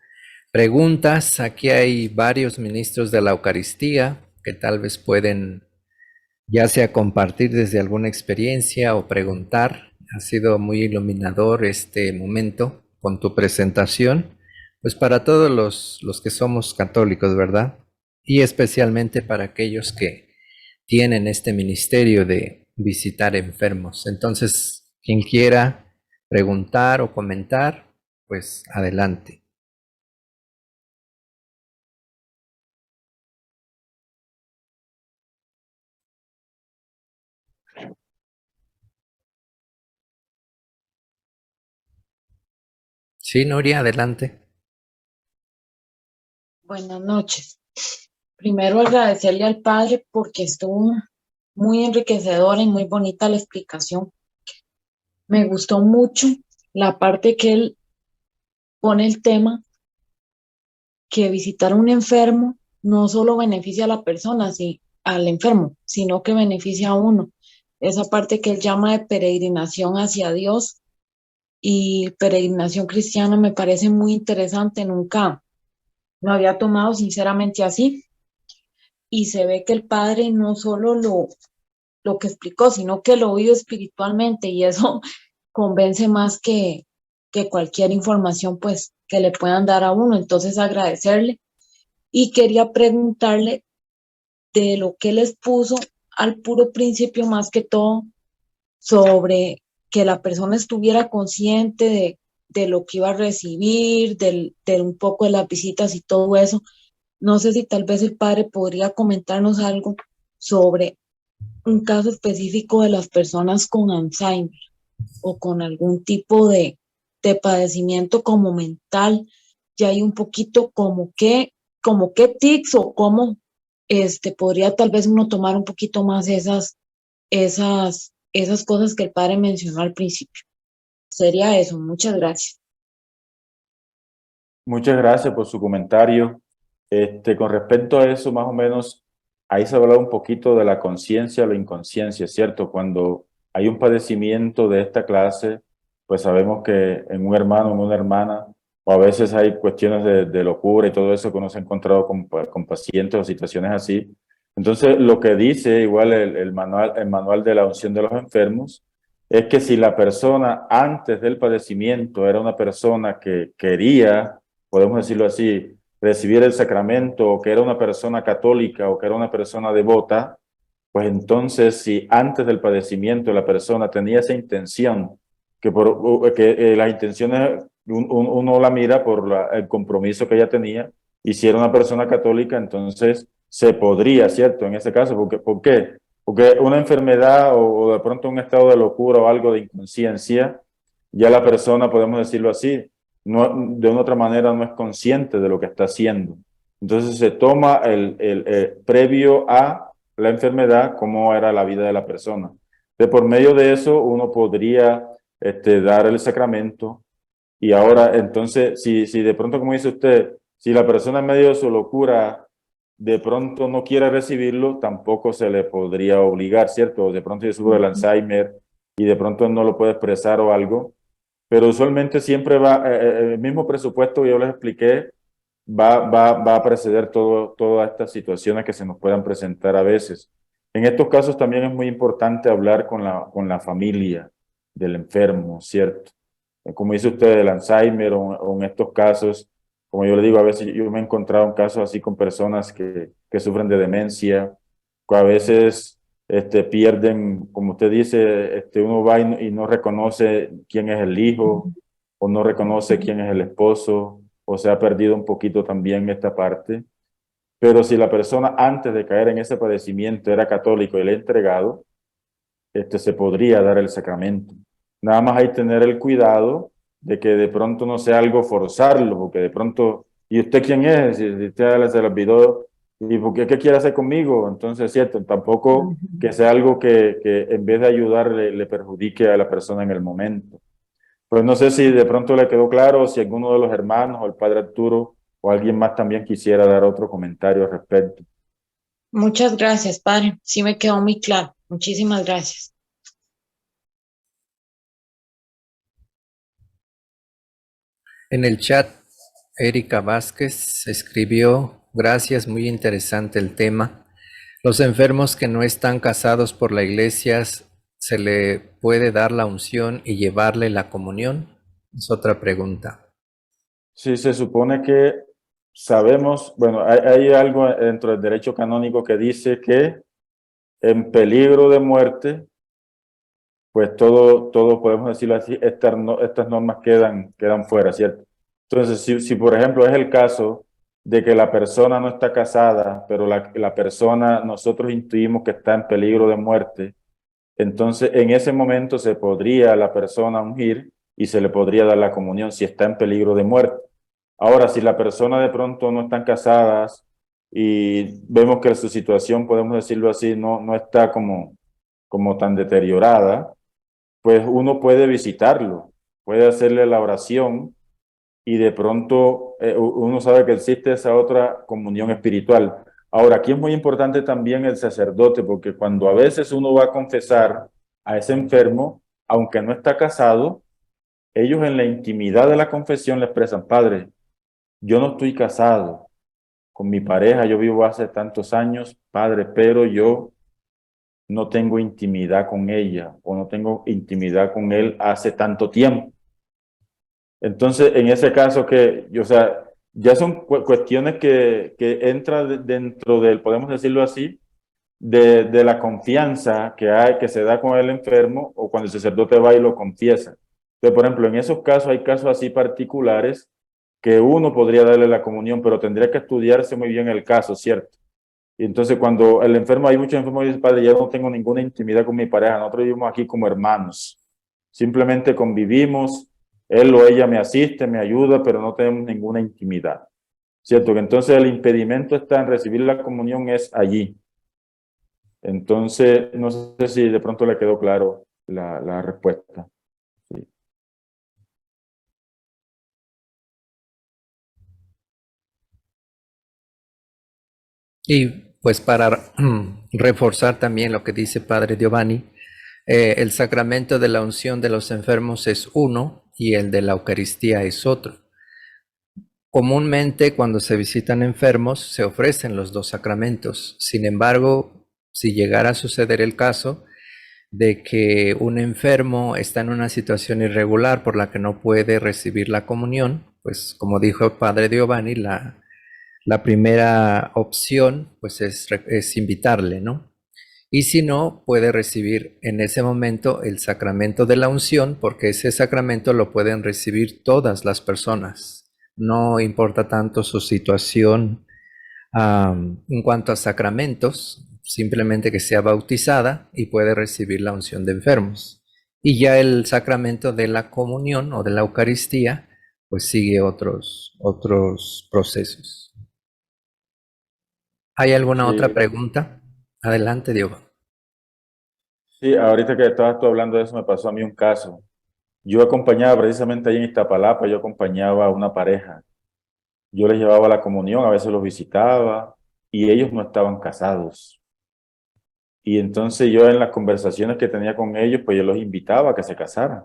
preguntas. Aquí hay varios ministros de la Eucaristía que tal vez pueden ya sea compartir desde alguna experiencia o preguntar. Ha sido muy iluminador este momento con tu presentación, pues para todos los que somos católicos, ¿verdad? Y especialmente para aquellos que tienen este ministerio de visitar enfermos. Entonces, quien quiera preguntar o comentar, pues adelante. Sí, Nuria, adelante. Buenas noches. Primero agradecerle al padre porque estuvo muy enriquecedora y muy bonita la explicación. Me gustó mucho la parte que él pone el tema que visitar a un enfermo no solo beneficia a la persona, al enfermo, sino que beneficia a uno. Esa parte que él llama de peregrinación hacia Dios y peregrinación cristiana me parece muy interesante. Nunca lo había tomado sinceramente así. Y se ve que el padre no solo lo que explicó, sino que lo vive espiritualmente y eso convence más que cualquier información pues que le puedan dar a uno. Entonces agradecerle y quería preguntarle de lo que les puso al puro principio más que todo sobre que la persona estuviera consciente de lo que iba a recibir, de un poco de las visitas y todo eso. No sé si tal vez el padre podría comentarnos algo sobre un caso específico de las personas con Alzheimer o con algún tipo de padecimiento como mental, ya hay un poquito como qué tics o cómo podría tal vez uno tomar un poquito más esas cosas que el padre mencionó al principio. Sería eso, muchas gracias. Muchas gracias por su comentario. Con respecto a eso, más o menos, ahí se habla un poquito de la conciencia o la inconsciencia, ¿cierto? Cuando hay un padecimiento de esta clase, pues sabemos que en un hermano o en una hermana o a veces hay cuestiones de locura y todo eso que uno se ha encontrado con pacientes o situaciones así. Entonces, lo que dice igual el manual de la unción de los enfermos es que si la persona antes del padecimiento era una persona que quería, podemos decirlo así, recibir el sacramento, o que era una persona católica o que era una persona devota, pues entonces si antes del padecimiento la persona tenía esa intención, que las intenciones uno la mira por el compromiso que ella tenía, y si era una persona católica, entonces se podría, ¿cierto? En ese caso, ¿por qué? Porque una enfermedad o de pronto un estado de locura o algo de inconsciencia, ya la persona, podemos decirlo así, no, de una otra manera no es consciente de lo que está haciendo. Entonces se toma previo a la enfermedad, cómo era la vida de la persona. De por medio de eso uno podría dar el sacramento. Y ahora, entonces, si de pronto, como dice usted, si la persona en medio de su locura de pronto no quiere recibirlo, tampoco se le podría obligar, ¿cierto? De pronto yo sufro el Alzheimer y de pronto no lo puede expresar o algo, pero usualmente siempre va, el mismo presupuesto que yo les expliqué, va a preceder todas estas situaciones que se nos puedan presentar a veces. En estos casos también es muy importante hablar con la familia del enfermo, ¿cierto? Como dice usted, el Alzheimer o en estos casos, como yo le digo, a veces yo me he encontrado en casos así con personas que sufren de demencia, que a veces pierden, como usted dice, uno va y no reconoce quién es el hijo, o no reconoce quién es el esposo, o se ha perdido un poquito también esta parte. Pero si la persona antes de caer en ese padecimiento era católico y le ha entregado, se podría dar el sacramento. Nada más hay que tener el cuidado de que de pronto no sea algo forzarlo, porque de pronto, ¿y usted quién es? Si usted se le olvidó, ¿y por qué quiere hacer conmigo? Entonces, es cierto, tampoco que sea algo que en vez de ayudar le perjudique a la persona en el momento. Pues no sé si de pronto le quedó claro, si alguno de los hermanos o el padre Arturo o alguien más también quisiera dar otro comentario al respecto. Muchas gracias, padre. Sí me quedó muy claro. Muchísimas gracias. En el chat, Erika Vázquez escribió, gracias, muy interesante el tema. Los enfermos que no están casados por la iglesia, ¿se le puede dar la unción y llevarle la comunión? Es otra pregunta. Sí, se supone que sabemos, bueno, hay algo dentro del derecho canónico que dice que en peligro de muerte, pues todo podemos decirlo así, estas normas quedan fuera, ¿cierto? Entonces, si por ejemplo es el caso de que la persona no está casada, pero la persona, nosotros intuimos que está en peligro de muerte, entonces en ese momento se podría la persona ungir y se le podría dar la comunión si está en peligro de muerte. Ahora, si la persona de pronto no están casadas y vemos que su situación, podemos decirlo así, no está como tan deteriorada, pues uno puede visitarlo, puede hacerle la oración y de pronto uno sabe que existe esa otra comunión espiritual. Ahora, aquí es muy importante también el sacerdote, porque cuando a veces uno va a confesar a ese enfermo, aunque no está casado, ellos en la intimidad de la confesión le expresan, Padre, yo no estoy casado con mi pareja, yo vivo hace tantos años, Padre, pero yo no tengo intimidad con ella o no tengo intimidad con él hace tanto tiempo. Entonces, en ese caso o sea, ya son cuestiones que entran dentro del, podemos decirlo así, de la confianza que se da con el enfermo o cuando el sacerdote va y lo confiesa. Entonces, por ejemplo, en esos casos hay casos así particulares que uno podría darle la comunión, pero tendría que estudiarse muy bien el caso, ¿cierto? Y entonces cuando el enfermo, hay muchos enfermos que dicen, Padre, ya no tengo ninguna intimidad con mi pareja, nosotros vivimos aquí como hermanos, simplemente convivimos, él o ella me asiste, me ayuda, pero no tenemos ninguna intimidad, ¿cierto? Que entonces el impedimento está en recibir la comunión es allí. Entonces, no sé si de pronto le quedó claro la respuesta. Sí. Y pues para reforzar también lo que dice Padre Giovanni, el sacramento de la unción de los enfermos es uno y el de la Eucaristía es otro. comúnmente cuando se visitan enfermos se ofrecen los dos sacramentos. Sin embargo, si llegara a suceder el caso de que un enfermo está en una situación irregular por la que no puede recibir la comunión, pues como dijo el padre Giovanni, la primera opción pues es invitarle, ¿no? Y si no, puede recibir en ese momento el sacramento de la unción, porque ese sacramento lo pueden recibir todas las personas. No importa tanto su situación en cuanto a sacramentos, simplemente que sea bautizada y puede recibir la unción de enfermos. Y ya el sacramento de la comunión o de la Eucaristía, pues sigue otros procesos. ¿Hay alguna otra Sí, pregunta? Adelante, Diego. sí, ahorita que estabas tú hablando de eso, me pasó a mí un caso. Yo acompañaba precisamente ahí en Iztapalapa, yo acompañaba a una pareja. Yo les llevaba la comunión, a veces los visitaba y ellos no estaban casados. Y entonces yo en las conversaciones que tenía con ellos, pues yo los invitaba a que se casaran.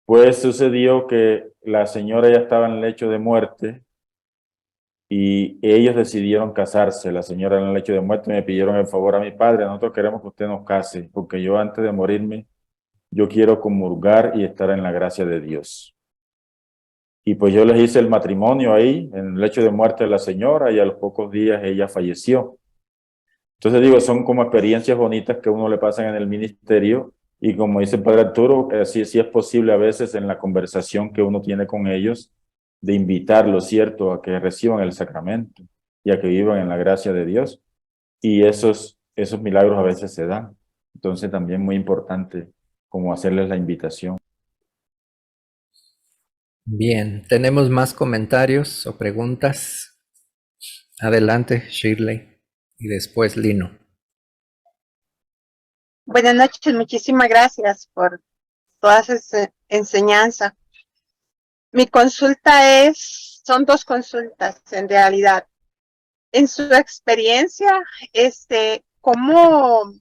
Pues sucedió que la señora ya estaba en el lecho de muerte y ellos decidieron casarse. La señora en el lecho de muerte me pidieron el favor a mi padre, nosotros queremos que usted nos case, porque yo antes de morirme, yo quiero comulgar y estar en la gracia de Dios. Y pues yo les hice el matrimonio ahí, en el lecho de muerte de la señora, y a los pocos días ella falleció. Entonces digo, son como experiencias bonitas que a uno le pasan en el ministerio, y como dice el padre Arturo, sí, sí es posible a veces en la conversación que uno tiene con ellos, de invitarlos, ¿cierto?, a que reciban el sacramento y a que vivan en la gracia de Dios. Y esos milagros a veces se dan. Entonces también muy importante como hacerles la invitación. Bien, ¿tenemos más comentarios o preguntas? Adelante, Shirley. Y después Lino. Buenas noches, muchísimas gracias por toda esa enseñanza. Mi consulta son dos consultas en realidad. En su experiencia, ¿cómo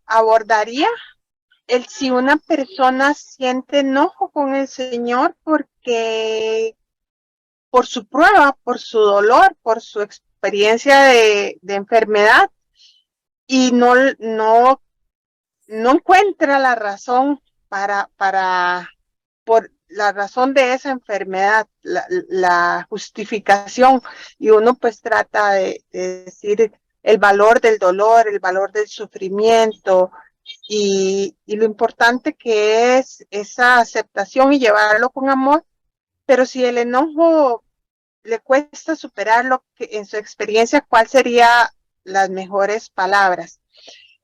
abordaría si una persona siente enojo con el Señor porque por su prueba, por su dolor, por su experiencia de enfermedad y no encuentra la razón por la razón de esa enfermedad, la justificación, y uno pues trata de decir el valor del dolor, el valor del sufrimiento y lo importante que es esa aceptación y llevarlo con amor, pero si el enojo le cuesta superarlo, en su experiencia, ¿cuál sería las mejores palabras?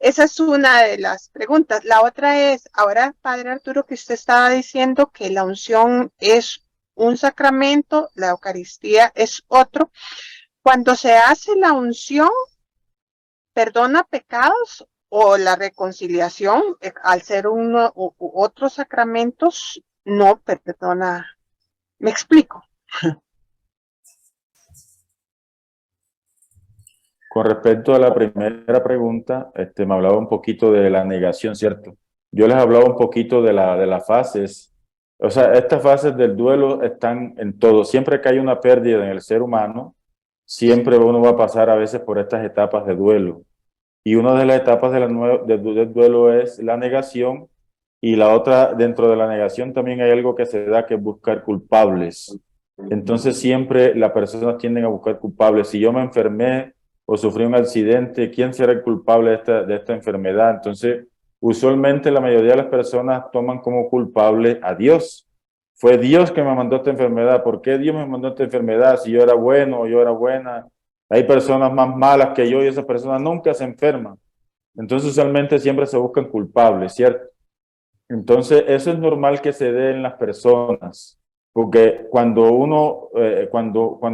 Esa es una de las preguntas. La otra es, ahora, Padre Arturo, que usted estaba diciendo que la unción es un sacramento, la Eucaristía es otro. Cuando se hace la unción, ¿perdona pecados o la reconciliación, al ser uno u otros sacramentos, no perdona? ¿Me explico? Con respecto a la primera pregunta, me hablaba un poquito de la negación, ¿cierto? Yo les hablaba un poquito de las fases. O sea, estas fases del duelo están en todo. Siempre que hay una pérdida en el ser humano, siempre uno va a pasar a veces por estas etapas de duelo. Y una de las etapas del duelo es la negación, y la otra, dentro de la negación también hay algo que se da, que es buscar culpables. Entonces siempre las personas tienden a buscar culpables. Si yo me enfermé o sufrí un accidente, ¿quién será el culpable de esta enfermedad? Entonces, usualmente la mayoría de las personas toman como culpable a Dios. Fue Dios que me mandó esta enfermedad. ¿Por qué Dios me mandó esta enfermedad? Si yo era bueno o yo era buena. Hay personas más malas que yo y esas personas nunca se enferman. Entonces, usualmente siempre se buscan culpables, ¿cierto? Entonces, eso es normal que se dé en las personas, porque cuando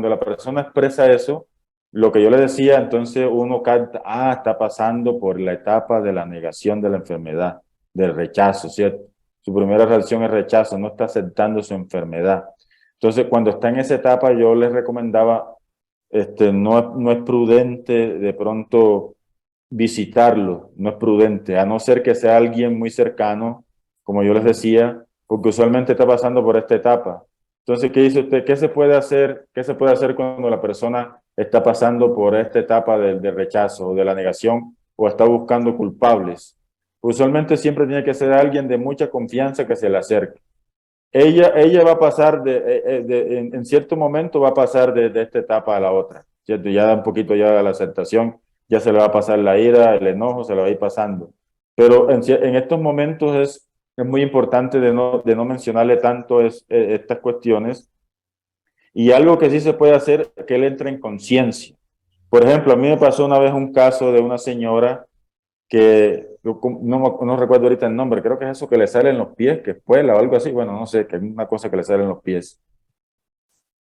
la persona expresa eso, lo que yo le decía, entonces uno capta, está pasando por la etapa de la negación de la enfermedad, del rechazo, ¿cierto? Su primera reacción es rechazo, no está aceptando su enfermedad. Entonces, cuando está en esa etapa, yo les recomendaba, no es prudente de pronto visitarlo, no es prudente, a no ser que sea alguien muy cercano, como yo les decía, porque usualmente está pasando por esta etapa. Entonces, ¿qué dice usted? ¿Qué se puede hacer? ¿Qué se puede hacer cuando la persona está pasando por esta etapa del rechazo o de la negación o está buscando culpables? Usualmente siempre tiene que ser alguien de mucha confianza que se le acerque. Ella va a pasar en cierto momento va a pasar de esta etapa a la otra, ¿cierto? Ya da un poquito ya de la aceptación, ya se le va a pasar la ira, el enojo, se le va a ir pasando. Pero en estos momentos es muy importante de no mencionarle tanto estas cuestiones. Y algo que sí se puede hacer es que él entre en conciencia. Por ejemplo, a mí me pasó una vez un caso de una señora que no recuerdo ahorita el nombre, creo que es eso que le sale en los pies, que espuela o algo así, bueno, no sé, que es una cosa que le sale en los pies.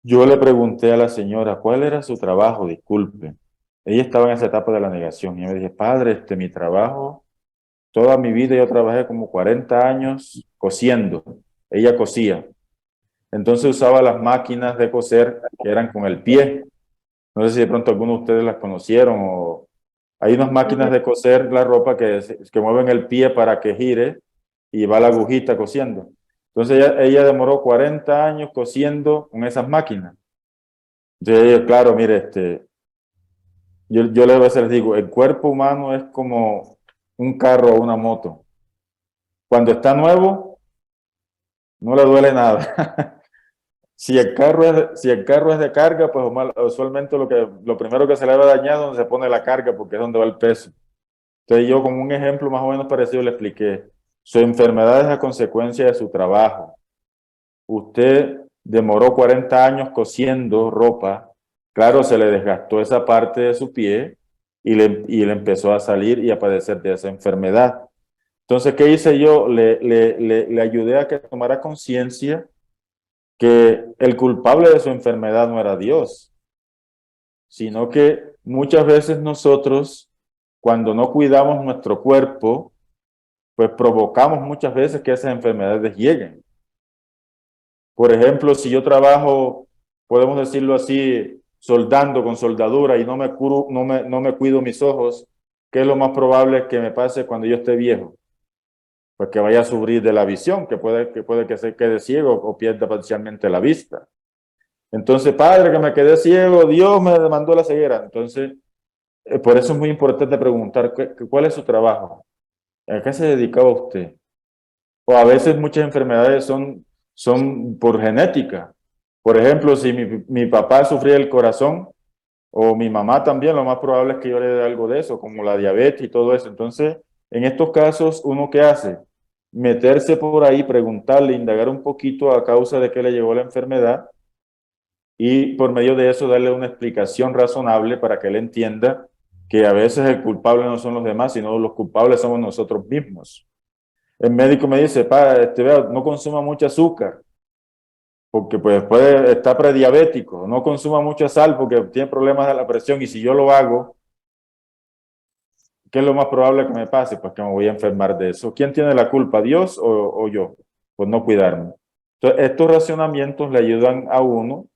Yo le pregunté a la señora, ¿cuál era su trabajo? Disculpe. Ella estaba en esa etapa de la negación y yo me dije, padre, mi trabajo, toda mi vida yo trabajé como 40 años cosiendo. Ella cosía. Entonces usaba las máquinas de coser que eran con el pie. No sé si de pronto algunos de ustedes las conocieron o hay unas máquinas de coser la ropa que mueven el pie para que gire y va la agujita cosiendo. Entonces ella demoró 40 años cosiendo con esas máquinas. Entonces, claro, mire, yo a veces les digo, el cuerpo humano es como un carro o una moto. Cuando está nuevo, no le duele nada. Si el carro es de carga, pues usualmente lo primero que se le va a dañar es donde se pone la carga, porque es donde va el peso. Entonces yo como un ejemplo más o menos parecido le expliqué, su enfermedad es a consecuencia de su trabajo. Usted demoró 40 años cosiendo ropa, claro, se le desgastó esa parte de su pie y le empezó a salir y a padecer de esa enfermedad. Entonces, ¿qué hice yo? Le ayudé a que tomara conciencia que el culpable de su enfermedad no era Dios, sino que muchas veces nosotros, cuando no cuidamos nuestro cuerpo, pues provocamos muchas veces que esas enfermedades lleguen. Por ejemplo, si yo trabajo, podemos decirlo así, soldando con soldadura y no me cuido mis ojos, ¿qué es lo más probable que me pase cuando yo esté viejo? Pues que vaya a sufrir de la visión, que puede que se quede ciego o pierda parcialmente la vista. Entonces, padre, que me quedé ciego, Dios me demandó la ceguera. Entonces, por eso es muy importante preguntar, ¿cuál es su trabajo? ¿A qué se dedicaba usted? O a veces muchas enfermedades son por genética. Por ejemplo, si mi papá sufría del corazón o mi mamá también, lo más probable es que yo le dé algo de eso, como la diabetes y todo eso. Entonces, en estos casos, ¿uno qué hace? Meterse por ahí, preguntarle, indagar un poquito a causa de qué le llegó la enfermedad y por medio de eso darle una explicación razonable para que él entienda que a veces el culpable no son los demás, sino los culpables somos nosotros mismos. El médico me dice, vea, no consuma mucho azúcar, porque pues puede estar prediabético, no consuma mucha sal porque tiene problemas de la presión y si yo lo hago, ¿qué es lo más probable que me pase? Pues que me voy a enfermar de eso. ¿Quién tiene la culpa, Dios o yo? Pues no cuidarme. Entonces, estos racionamientos le ayudan a uno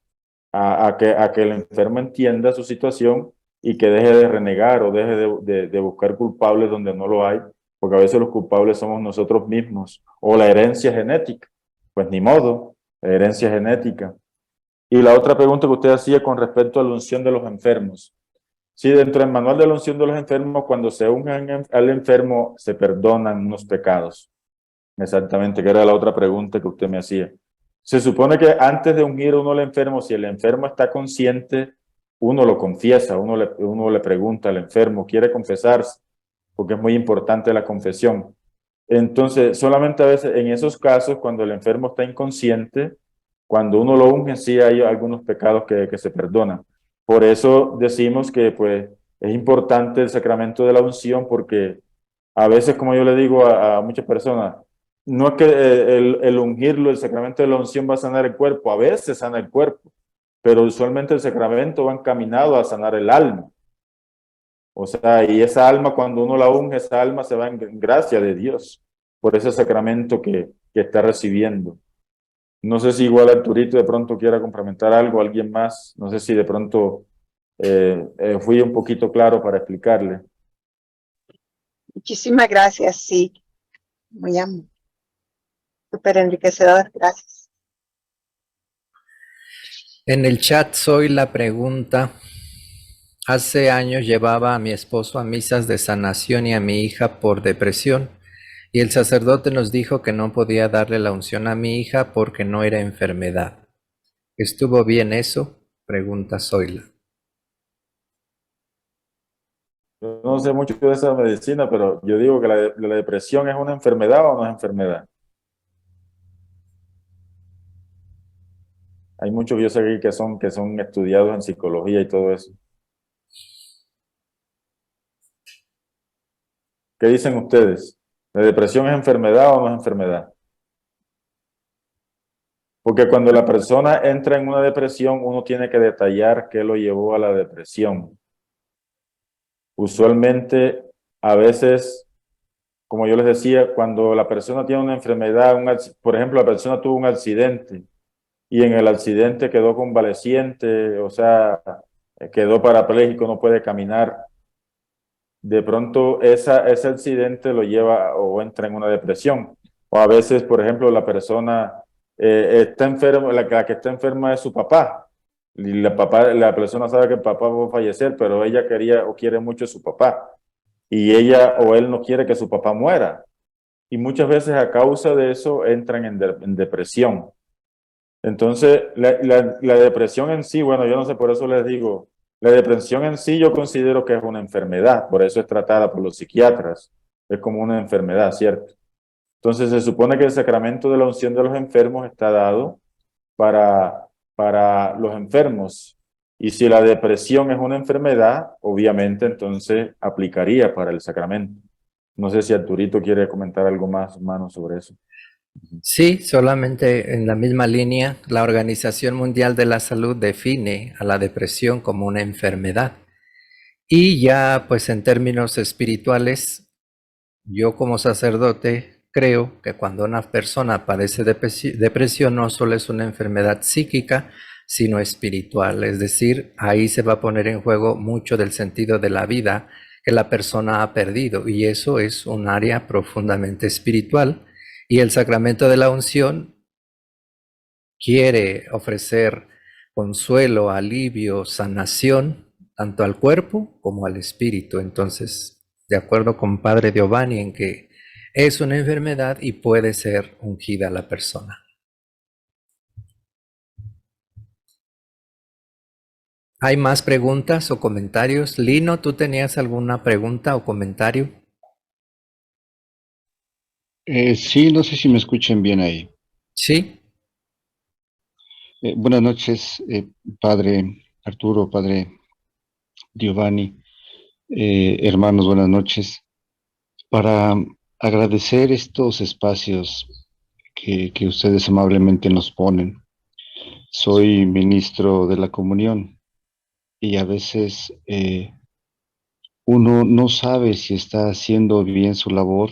a que el enfermo entienda su situación y que deje de renegar o deje de buscar culpables donde no lo hay, porque a veces los culpables somos nosotros mismos o la herencia genética. Pues ni modo, herencia genética. Y la otra pregunta que usted hacía con respecto a la unción de los enfermos. Sí, dentro del manual de la unción de los enfermos, cuando se unen al enfermo, se perdonan unos pecados. Exactamente, que era la otra pregunta que usted me hacía. Se supone que antes de ungir uno al enfermo, si el enfermo está consciente, uno lo confiesa, uno le pregunta al enfermo, ¿quiere confesarse? Porque es muy importante la confesión. Entonces, solamente a veces en esos casos, cuando el enfermo está inconsciente, cuando uno lo unge, sí hay algunos pecados que se perdonan. Por eso decimos que pues es importante el sacramento de la unción porque a veces, como yo le digo a muchas personas, no es que el ungirlo, el sacramento de la unción va a sanar el cuerpo, a veces sana el cuerpo, pero usualmente el sacramento va encaminado a sanar el alma. O sea, y esa alma cuando uno la unge, esa alma se va en gracia de Dios por ese sacramento que está recibiendo. No sé si igual Arturito de pronto quiera complementar algo, alguien más, no sé si de pronto fui un poquito claro para explicarle. Muchísimas gracias, sí. Muy amable. súper enriquecedor. Gracias. En el chat soy la pregunta. Hace años llevaba a mi esposo a misas de sanación y a mi hija por depresión, y el sacerdote nos dijo que no podía darle la unción a mi hija porque no era enfermedad. ¿Estuvo bien eso? Pregunta Zoila. Yo no sé mucho de esa medicina, pero yo digo que la depresión es una enfermedad o no es enfermedad. Hay muchos que yo sé que son estudiados en psicología y todo eso. ¿Qué dicen ustedes? ¿La depresión es enfermedad o no es enfermedad? Porque cuando la persona entra en una depresión, uno tiene que detallar qué lo llevó a la depresión. Usualmente, a veces, como yo les decía, cuando la persona tiene una enfermedad, por ejemplo, la persona tuvo un accidente y en el accidente quedó convaleciente, o sea, quedó parapléjico, no puede caminar. De pronto ese accidente lo lleva o entra en una depresión. O a veces, por ejemplo, la persona está enferma, la que está enferma es su papá. Y la persona sabe que el papá va a fallecer, pero ella quería o quiere mucho a su papá. Y ella o él no quiere que su papá muera. Y muchas veces a causa de eso entran en depresión. Entonces, la depresión en sí, bueno, yo no sé, por eso les digo, la depresión en sí yo considero que es una enfermedad, por eso es tratada por los psiquiatras, es como una enfermedad, ¿cierto? Entonces, se supone que el sacramento de la unción de los enfermos está dado para los enfermos, y si la depresión es una enfermedad, obviamente entonces aplicaría para el sacramento. No sé si Arturito quiere comentar algo más, hermano, sobre eso. Sí, solamente en la misma línea, la Organización Mundial de la Salud define a la depresión como una enfermedad. Y ya, pues en términos espirituales, yo como sacerdote creo que cuando una persona padece depresión no solo es una enfermedad psíquica, sino espiritual. Es decir, ahí se va a poner en juego mucho del sentido de la vida que la persona ha perdido, y eso es un área profundamente espiritual. Y el sacramento de la unción quiere ofrecer consuelo, alivio, sanación, tanto al cuerpo como al espíritu. Entonces, de acuerdo con Padre Giovanni en que es una enfermedad y puede ser ungida la persona. ¿Hay más preguntas o comentarios? Lino, ¿tú tenías alguna pregunta o comentario? Sí, no sé si me escuchan bien ahí. Sí. Buenas noches, padre Arturo, padre Giovanni, hermanos, buenas noches. Para agradecer estos espacios que ustedes amablemente nos ponen. Soy ministro de la comunión y a veces uno no sabe si está haciendo bien su labor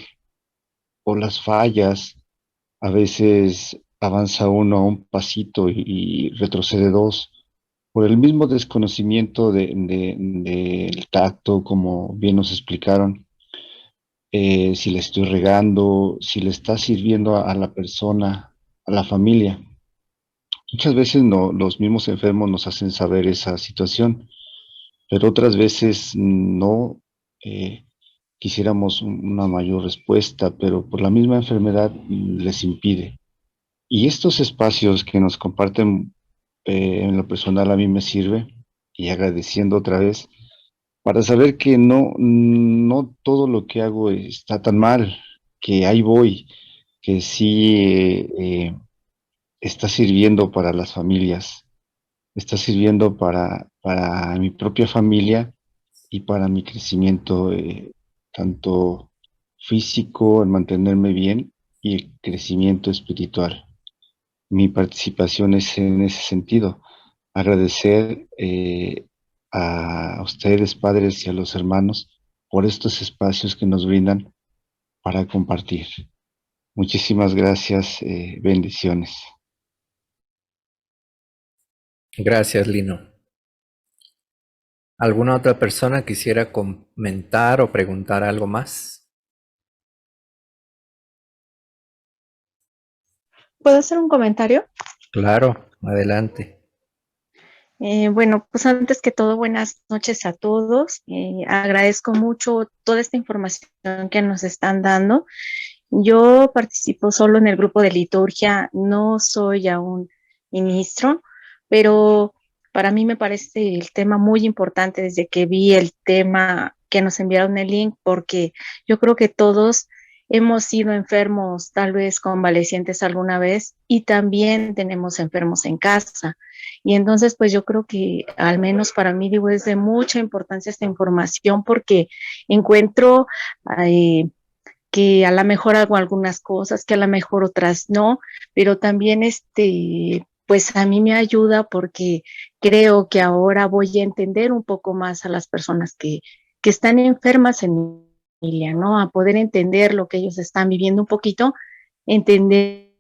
o las fallas. A veces avanza uno un pasito y retrocede dos por el mismo desconocimiento del tacto, como bien nos explicaron, si le estoy regando, si le está sirviendo a la persona, a la familia. Muchas veces no, los mismos enfermos nos hacen saber esa situación, pero otras veces no. Quisiéramos una mayor respuesta, pero por la misma enfermedad les impide. Y estos espacios que nos comparten, en lo personal a mí me sirve, y agradeciendo otra vez, para saber que no todo lo que hago está tan mal, que ahí voy, que sí está sirviendo para las familias, está sirviendo para mi propia familia y para mi crecimiento, tanto físico, en mantenerme bien, y el crecimiento espiritual. Mi participación es en ese sentido. Agradecer a ustedes, padres, y a los hermanos por estos espacios que nos brindan para compartir. Muchísimas gracias, bendiciones. Gracias, Lino. ¿Alguna otra persona quisiera comentar o preguntar algo más? ¿Puedo hacer un comentario? Claro, adelante. Bueno, pues antes que todo, buenas noches a todos. Agradezco mucho toda esta información que nos están dando. Yo participo solo en el grupo de liturgia, no soy aún ministro, pero para mí me parece el tema muy importante desde que vi el tema que nos enviaron el link, porque yo creo que todos hemos sido enfermos, tal vez convalecientes alguna vez, y también tenemos enfermos en casa. Y entonces, pues yo creo que al menos para mí, digo, es de mucha importancia esta información porque encuentro que a lo mejor hago algunas cosas, que a lo mejor otras no, pero también pues a mí me ayuda porque creo que ahora voy a entender un poco más a las personas que están enfermas en mi familia, ¿no? A poder entender lo que ellos están viviendo un poquito, entender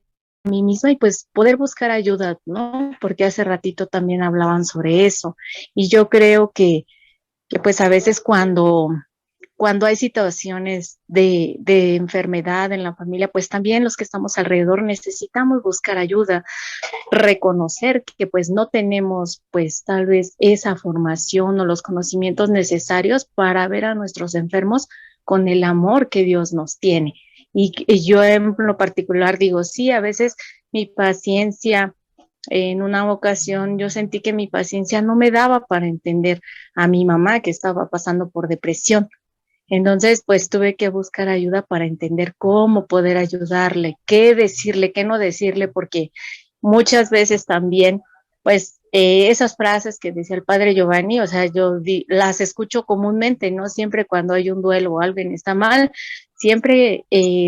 a mí misma y pues poder buscar ayuda, ¿no? Porque hace ratito también hablaban sobre eso. Y yo creo que pues a veces cuando hay situaciones de enfermedad en la familia, pues también los que estamos alrededor necesitamos buscar ayuda, reconocer que pues no tenemos pues tal vez esa formación o los conocimientos necesarios para ver a nuestros enfermos con el amor que Dios nos tiene. Y yo en lo particular digo, sí, a veces mi paciencia, en una ocasión yo sentí que mi paciencia no me daba para entender a mi mamá que estaba pasando por depresión. Entonces, pues tuve que buscar ayuda para entender cómo poder ayudarle, qué decirle, qué no decirle, porque muchas veces también, pues esas frases que decía el padre Giovanni, o sea, las escucho comúnmente, ¿no? Siempre cuando hay un duelo o alguien está mal, siempre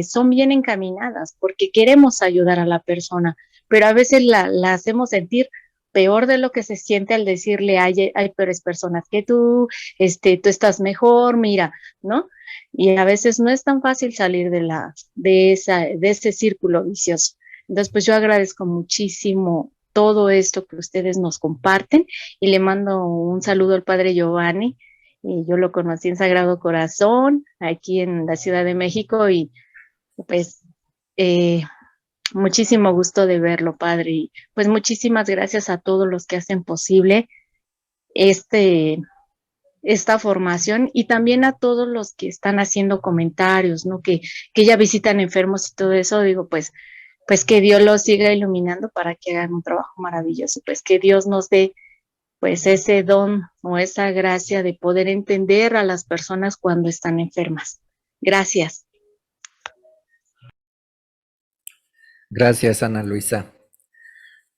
son bien encaminadas porque queremos ayudar a la persona, pero a veces la hacemos sentir peor de lo que se siente al decirle, hay peores personas que tú estás mejor, mira, ¿no? Y a veces no es tan fácil salir de ese círculo vicioso. Entonces, pues yo agradezco muchísimo todo esto que ustedes nos comparten y le mando un saludo al padre Giovanni. Y yo lo conocí en Sagrado Corazón, aquí en la Ciudad de México, y pues eh, muchísimo gusto de verlo, padre. Y pues muchísimas gracias a todos los que hacen posible este, esta formación y también a todos los que están haciendo comentarios, ¿no? Que ya visitan enfermos y todo eso, digo, pues que Dios los siga iluminando para que hagan un trabajo maravilloso, pues que Dios nos dé pues ese don o esa gracia de poder entender a las personas cuando están enfermas. Gracias. Gracias, Ana Luisa.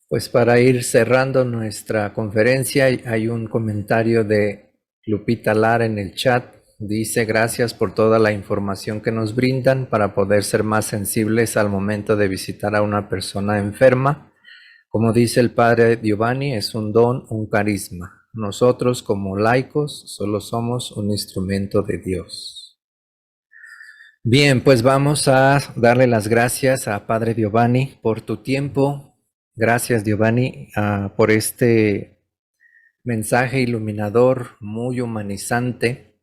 Pues para ir cerrando nuestra conferencia, hay un comentario de Lupita Lara en el chat. Dice, gracias por toda la información que nos brindan para poder ser más sensibles al momento de visitar a una persona enferma. Como dice el padre Giovanni, es un don, un carisma. Nosotros como laicos solo somos un instrumento de Dios. Bien, pues vamos a darle las gracias a padre Giovanni por tu tiempo. Gracias, Giovanni, por este mensaje iluminador, muy humanizante,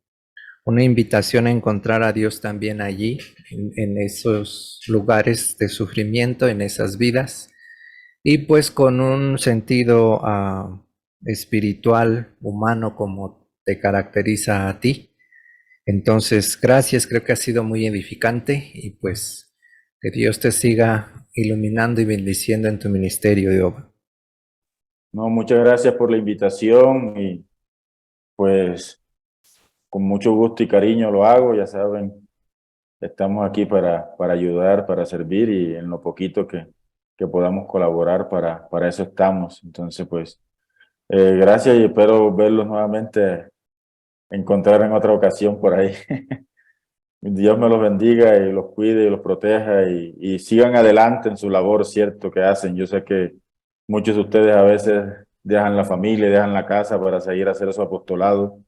una invitación a encontrar a Dios también allí, en esos lugares de sufrimiento, en esas vidas, y pues con un sentido espiritual, humano, como te caracteriza a ti. Entonces, gracias, creo que ha sido muy edificante y pues que Dios te siga iluminando y bendiciendo en tu ministerio, Jehová. No, muchas gracias por la invitación y pues con mucho gusto y cariño lo hago, ya saben, estamos aquí para ayudar, para servir y en lo poquito que podamos colaborar, para eso estamos. Entonces, pues, gracias y espero verlos nuevamente, encontrar en otra ocasión por ahí. Dios me los bendiga y los cuide y los proteja y sigan adelante en su labor, cierto, que hacen. Yo sé que muchos de ustedes a veces dejan la familia, dejan la casa para seguir a hacer su apostolado.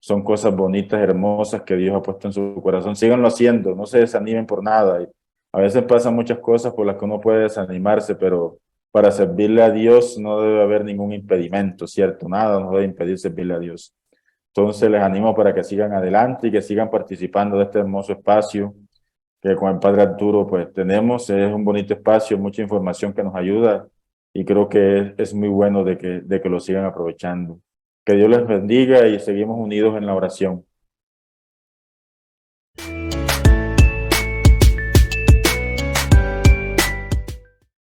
Son cosas bonitas, hermosas que Dios ha puesto en su corazón. Síganlo haciendo, no se desanimen por nada. A veces pasan muchas cosas por las que uno puede desanimarse, pero para servirle a Dios no debe haber ningún impedimento, ¿cierto? Nada nos debe impedir servirle a Dios. Entonces les animo para que sigan adelante y que sigan participando de este hermoso espacio. que con el Padre Arturo pues tenemos. Es un bonito espacio, mucha información que nos ayuda y creo que es muy bueno de que lo sigan aprovechando. Que Dios les bendiga y seguimos unidos en la oración.